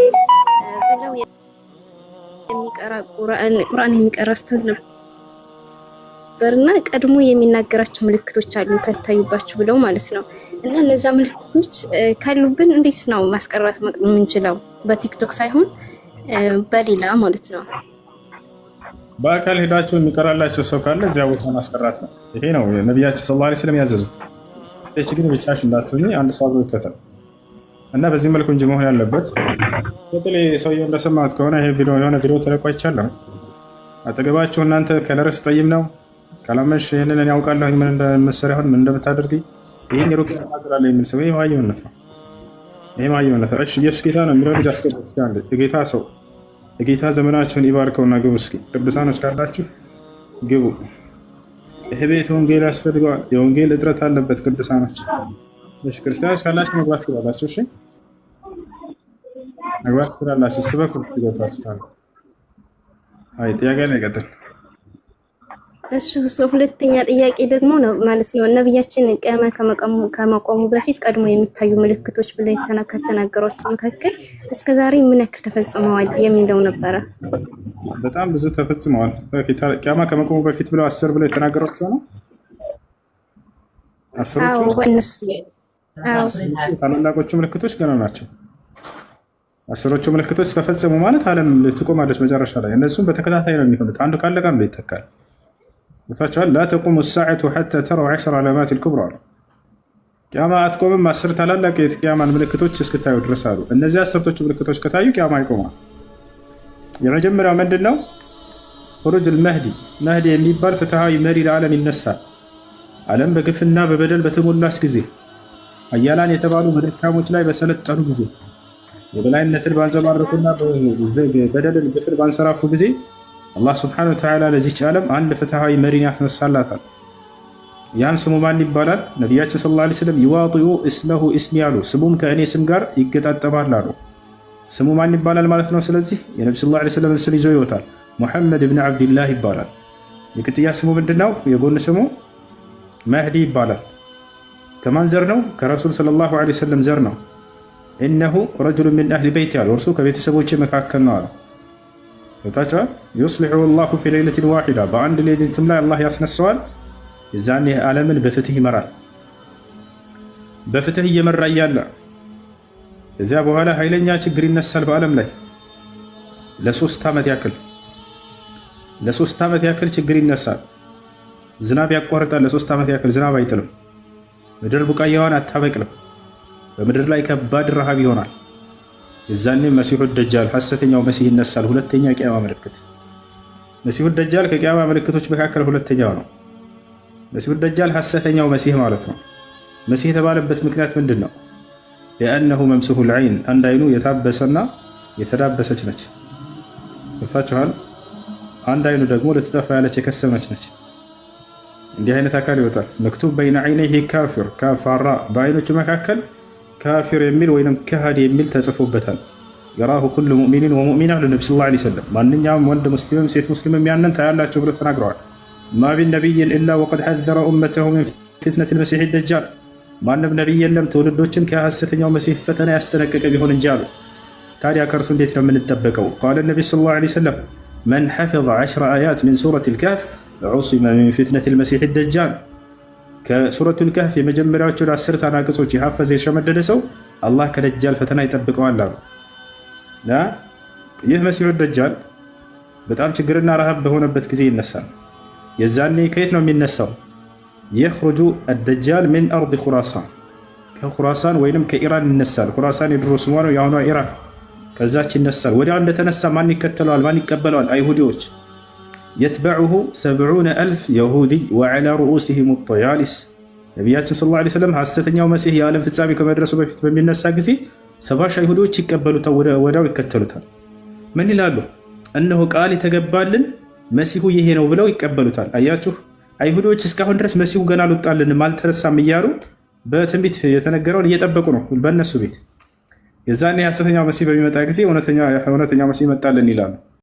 ብለው የሚቀራ ቁርአን የሚቀራ ስተት ነበርና ቀድሞ የሚናገራቸው ምልክቶች አሉ ከታዩባችሁ ብለው ማለት ነው። እና እነዛ ምልክቶች ካሉብን እንዴት ነው ማስቀራት የምንችለው? በቲክቶክ ሳይሆን በሌላ ማለት ነው። በአካል ሄዳችሁ የሚቀራላቸው ሰው ካለ እዚያ ቦታ ማስቀራት ነው። ይሄ ነው ነቢያችን ሰለላሁ ዐለይሂ ወሰለም ያዘዙት። እቺ ግን ብቻሽ እንዳትሆኚ አንድ ሰው አብሮ ይከተል እና በዚህ መልኩ እንጂ መሆን ያለበት። በተለይ ሰውየው እንደሰማሁት ከሆነ ይሄ ቪዲዮ የሆነ ቪዲዮ ተለቆ አይቻለሁ። አጠገባችሁ እናንተ ከለርስ ጠይም ነው ካላመንሽ ይሄንን እኔ ያውቃለሁ ምን እንደምትሰሪ አሁን ምን እንደምታደርጊ ይሄን ሩቅ ተናግራለሁ የሚል ሰው ይሄ ማየውነት ነው። ይሄ ማየውነት ነው። እሺ ኢየሱስ ጌታ ነው የሚለው ልጅ አስቀምጥ ይችላል። የጌታ ሰው የጌታ ዘመናችሁን ይባርከውና ግቡ። እስኪ ቅዱሳኖች ካላችሁ ግቡ። ይሄ ቤት ወንጌል ያስፈልገዋል። የወንጌል እጥረት አለበት። ቅዱሳኖች እሺ፣ ክርስቲያኖች ካላችሁ መግባት ትችላላችሁ። እሺ መግባት ትችላላችሁ። ስበኩ ትገባችኋል። አይ ጥያቄ ላይ ቀጥል። እሺ ሁለተኛ ጥያቄ ደግሞ ነው ማለት ነው ነብያችን ቀመ ከመቆሙ በፊት ቀድሞ የሚታዩ ምልክቶች ብለው ከተናገሯቸው መካከል እስከዛሬ ምን ያክል ተፈጽመዋል የሚለው ነበረ። በጣም ብዙ ተፈጽመዋል። ቂያማ ከመቆሙ በፊት ብለው 10 ብለው የተናገሯቸው ነው። 10ዎቹ ታላላቆቹ ምልክቶች ገና ናቸው። 10ዎቹ ምልክቶች ተፈጸሙ ማለት ዓለም ልትቆማለች መጨረሻ ላይ። እነሱም በተከታታይ ነው የሚሆኑት። አንዱ ካለቀ አንዱ ይተካል። ወታቻል لا تقوم الساعة حتى تروا 10 علامات الكبرى ቂያማ አትቆምም 10 ታላላቅ የቂያማን ምልክቶች እስክታዩ ድረስ አሉ። እነዚህ 10ቶቹ ምልክቶች ከታዩ ቂያማ ይቆማል። የመጀመሪያው ምንድነው? خروج المهدي መህዲ የሚባል ፍትሃዊ መሪ ለዓለም ይነሳል። ዓለም በግፍና በበደል በተሞላች ጊዜ አያላን የተባሉ መልካሞች ላይ በሰለጠኑ ጊዜ የበላይነትን ባንጸባረቁና በደልን ግፍን ባንሰራፉ ጊዜ አላህ ስብሐነሁ ወተዓላ ለዚች ዓለም አንድ ፍትሃዊ መሪን ያስነሳላታል። ያም ስሙ ማን ይባላል? ነቢያችን ሰለላሁ ዐለይሂ ወሰለም ይዋጢኡ እስመሁ እስሚ አሉ። ስሙም ከእኔ ስም ጋር ይገጣጠማል አሉ። ስሙ ማን ይባላል ማለት ነው? ስለዚህ የነቢ ሰለላሁ ዐለይሂ ወሰለም ስም ይዞ ይወጣል። ሙሐመድ ብን ዓብድላህ ይባላል። የቅጥያ ስሙ ምንድነው? የጎን ስሙ መህዲ ይባላል። ከማን ዘር ነው? ከረሱል ሰለላሁ ዐለይሂ ወሰለም ዘር ነው። ኢነሁ ረጁሉን ሚን አህሊ በይቲ አሉ። እርሱ ከቤተሰቦቼ መካከል ነው አሉ። ወታቻል ይስሊሑ አላሁ ፊ ለይለቲን ዋሂዳ በአንድ ሌሊትም ላይ አላህ ያስነሳዋል። የዛኔ ዓለምን በፍትህ ይመራል። በፍትህ እየመራ እያለ እዚያ በኋላ ኃይለኛ ችግር ይነሳል በዓለም ላይ ለ3 ዓመት ያክል ችግር ይነሳል። ዝናብ ያቋርጣል። ለ3 ዓመት ያክል ዝናብ አይጥልም። ምድር ቡቃያዋን አታበቅልም። በምድር ላይ ከባድ ረሃብ ይሆናል። የዛኔ መሲሑ ደጃል ሐሰተኛው መሲህ ይነሳል። ሁለተኛ የቂያማ ምልክት መሲሑ ደጃል ከቂያማ ምልክቶች መካከል ሁለተኛው ነው። መሲሑ ደጃል ሐሰተኛው መሲህ ማለት ነው። መሲህ የተባለበት ምክንያት ምንድን ነው? لأنه ممسوح العين አንድ አይኑ የታበሰና የተዳበሰች ነች። ወታችኋል። አንድ አይኑ ደግሞ ለተጠፋ ያለች የከሰመች ነች። እንዲህ አይነት አካል ይወጣል። መክቱብ በይነ ዐይነይሂ ካፊር ካፋራ በአይኖቹ መካከል ካፊር የሚል ወይንም ከሃዲ የሚል ተጽፎበታል። የራሁ ኩሉ ሙእሚኒን ወሙእሚና ለነብዩ ሰለላሁ ዐለይሂ ወሰለም ማንኛውም ወንድ ሙስሊምም ሴት ሙስሊምም ያንን ታያላችሁ ብሎ ተናግረዋል። ማ ቢን ነቢይን ኢላ ወቀድ ሐዘረ ኡመተሁ ሚን ፊትነቲል መሲሕ ደጃል ማንም ነቢይ የለም ትውልዶችን ከሐሰተኛው መሲህ ፈተና ያስጠነቀቀ ቢሆን እንጂ አሉ። ታዲያ ከእርሱ እንዴት ነው የምንጠበቀው? ቃለ ነቢዩ ሰለላሁ ዐለይሂ ወሰለም መን ሐፊظ 10 አያት ሚን ሱረቲል ካህፍ ዑሲመ ሚን ፊትነቲል መሲሕ ደጃል ከሱረቱል ካህፍ የመጀመሪያዎቹን 10 አናቅጾች የሐፈዘ የሸመደደ ሰው አላህ ከደጃል ፈተና ይጠብቀዋል አሉ። ይህ መሲሑ ደጃል በጣም ችግርና ረሃብ በሆነበት ጊዜ ይነሳል። የዛኔ ከየት ነው የሚነሳው? የኽሩጁ አደጃል ሚን አርድ ኹራሳን፣ ከኹራሳን ወይንም ከኢራን ይነሳል። ኹራሳን የድሮ ስሟ ነው፣ የአሁኗ ኢራን። ከዛች ይነሳል። ወዲያ እንደተነሳ ማን ይከተለዋል? ማን ይቀበለዋል? አይሁዲዎች። የትበዑሁ 70,000 የሁዲ ወዐላ ሩኡሲሂም ጠያሊስ። ነቢያችን ሰለላሁ ዐለይሂ ወሰለም ሐሰተኛው መሲህ የዓለም ፍጻሜ ከመድረሱ በፊት በሚነሳ ጊዜ 70 አይሁዶች ይቀበሉታል፣ ወዲያው ይከተሉታል። ምን ይላሉ? እነሆ ቃል የተገባልን መሲሁ ይሄ ነው ብለው ይቀበሉታል። አያችሁ፣ አይሁዶች እስካሁን ድረስ መሲሁ ገና አልወጣልንም አልተነሳም እያሉ በትንቢት የተነገረውን እየጠበቁ ነው በእነሱ ቤት። የዛኔ ሐሰተኛው መሲህ በሚመጣ ጊዜ እውነተኛው መሲህ መጣልን ይላሉ።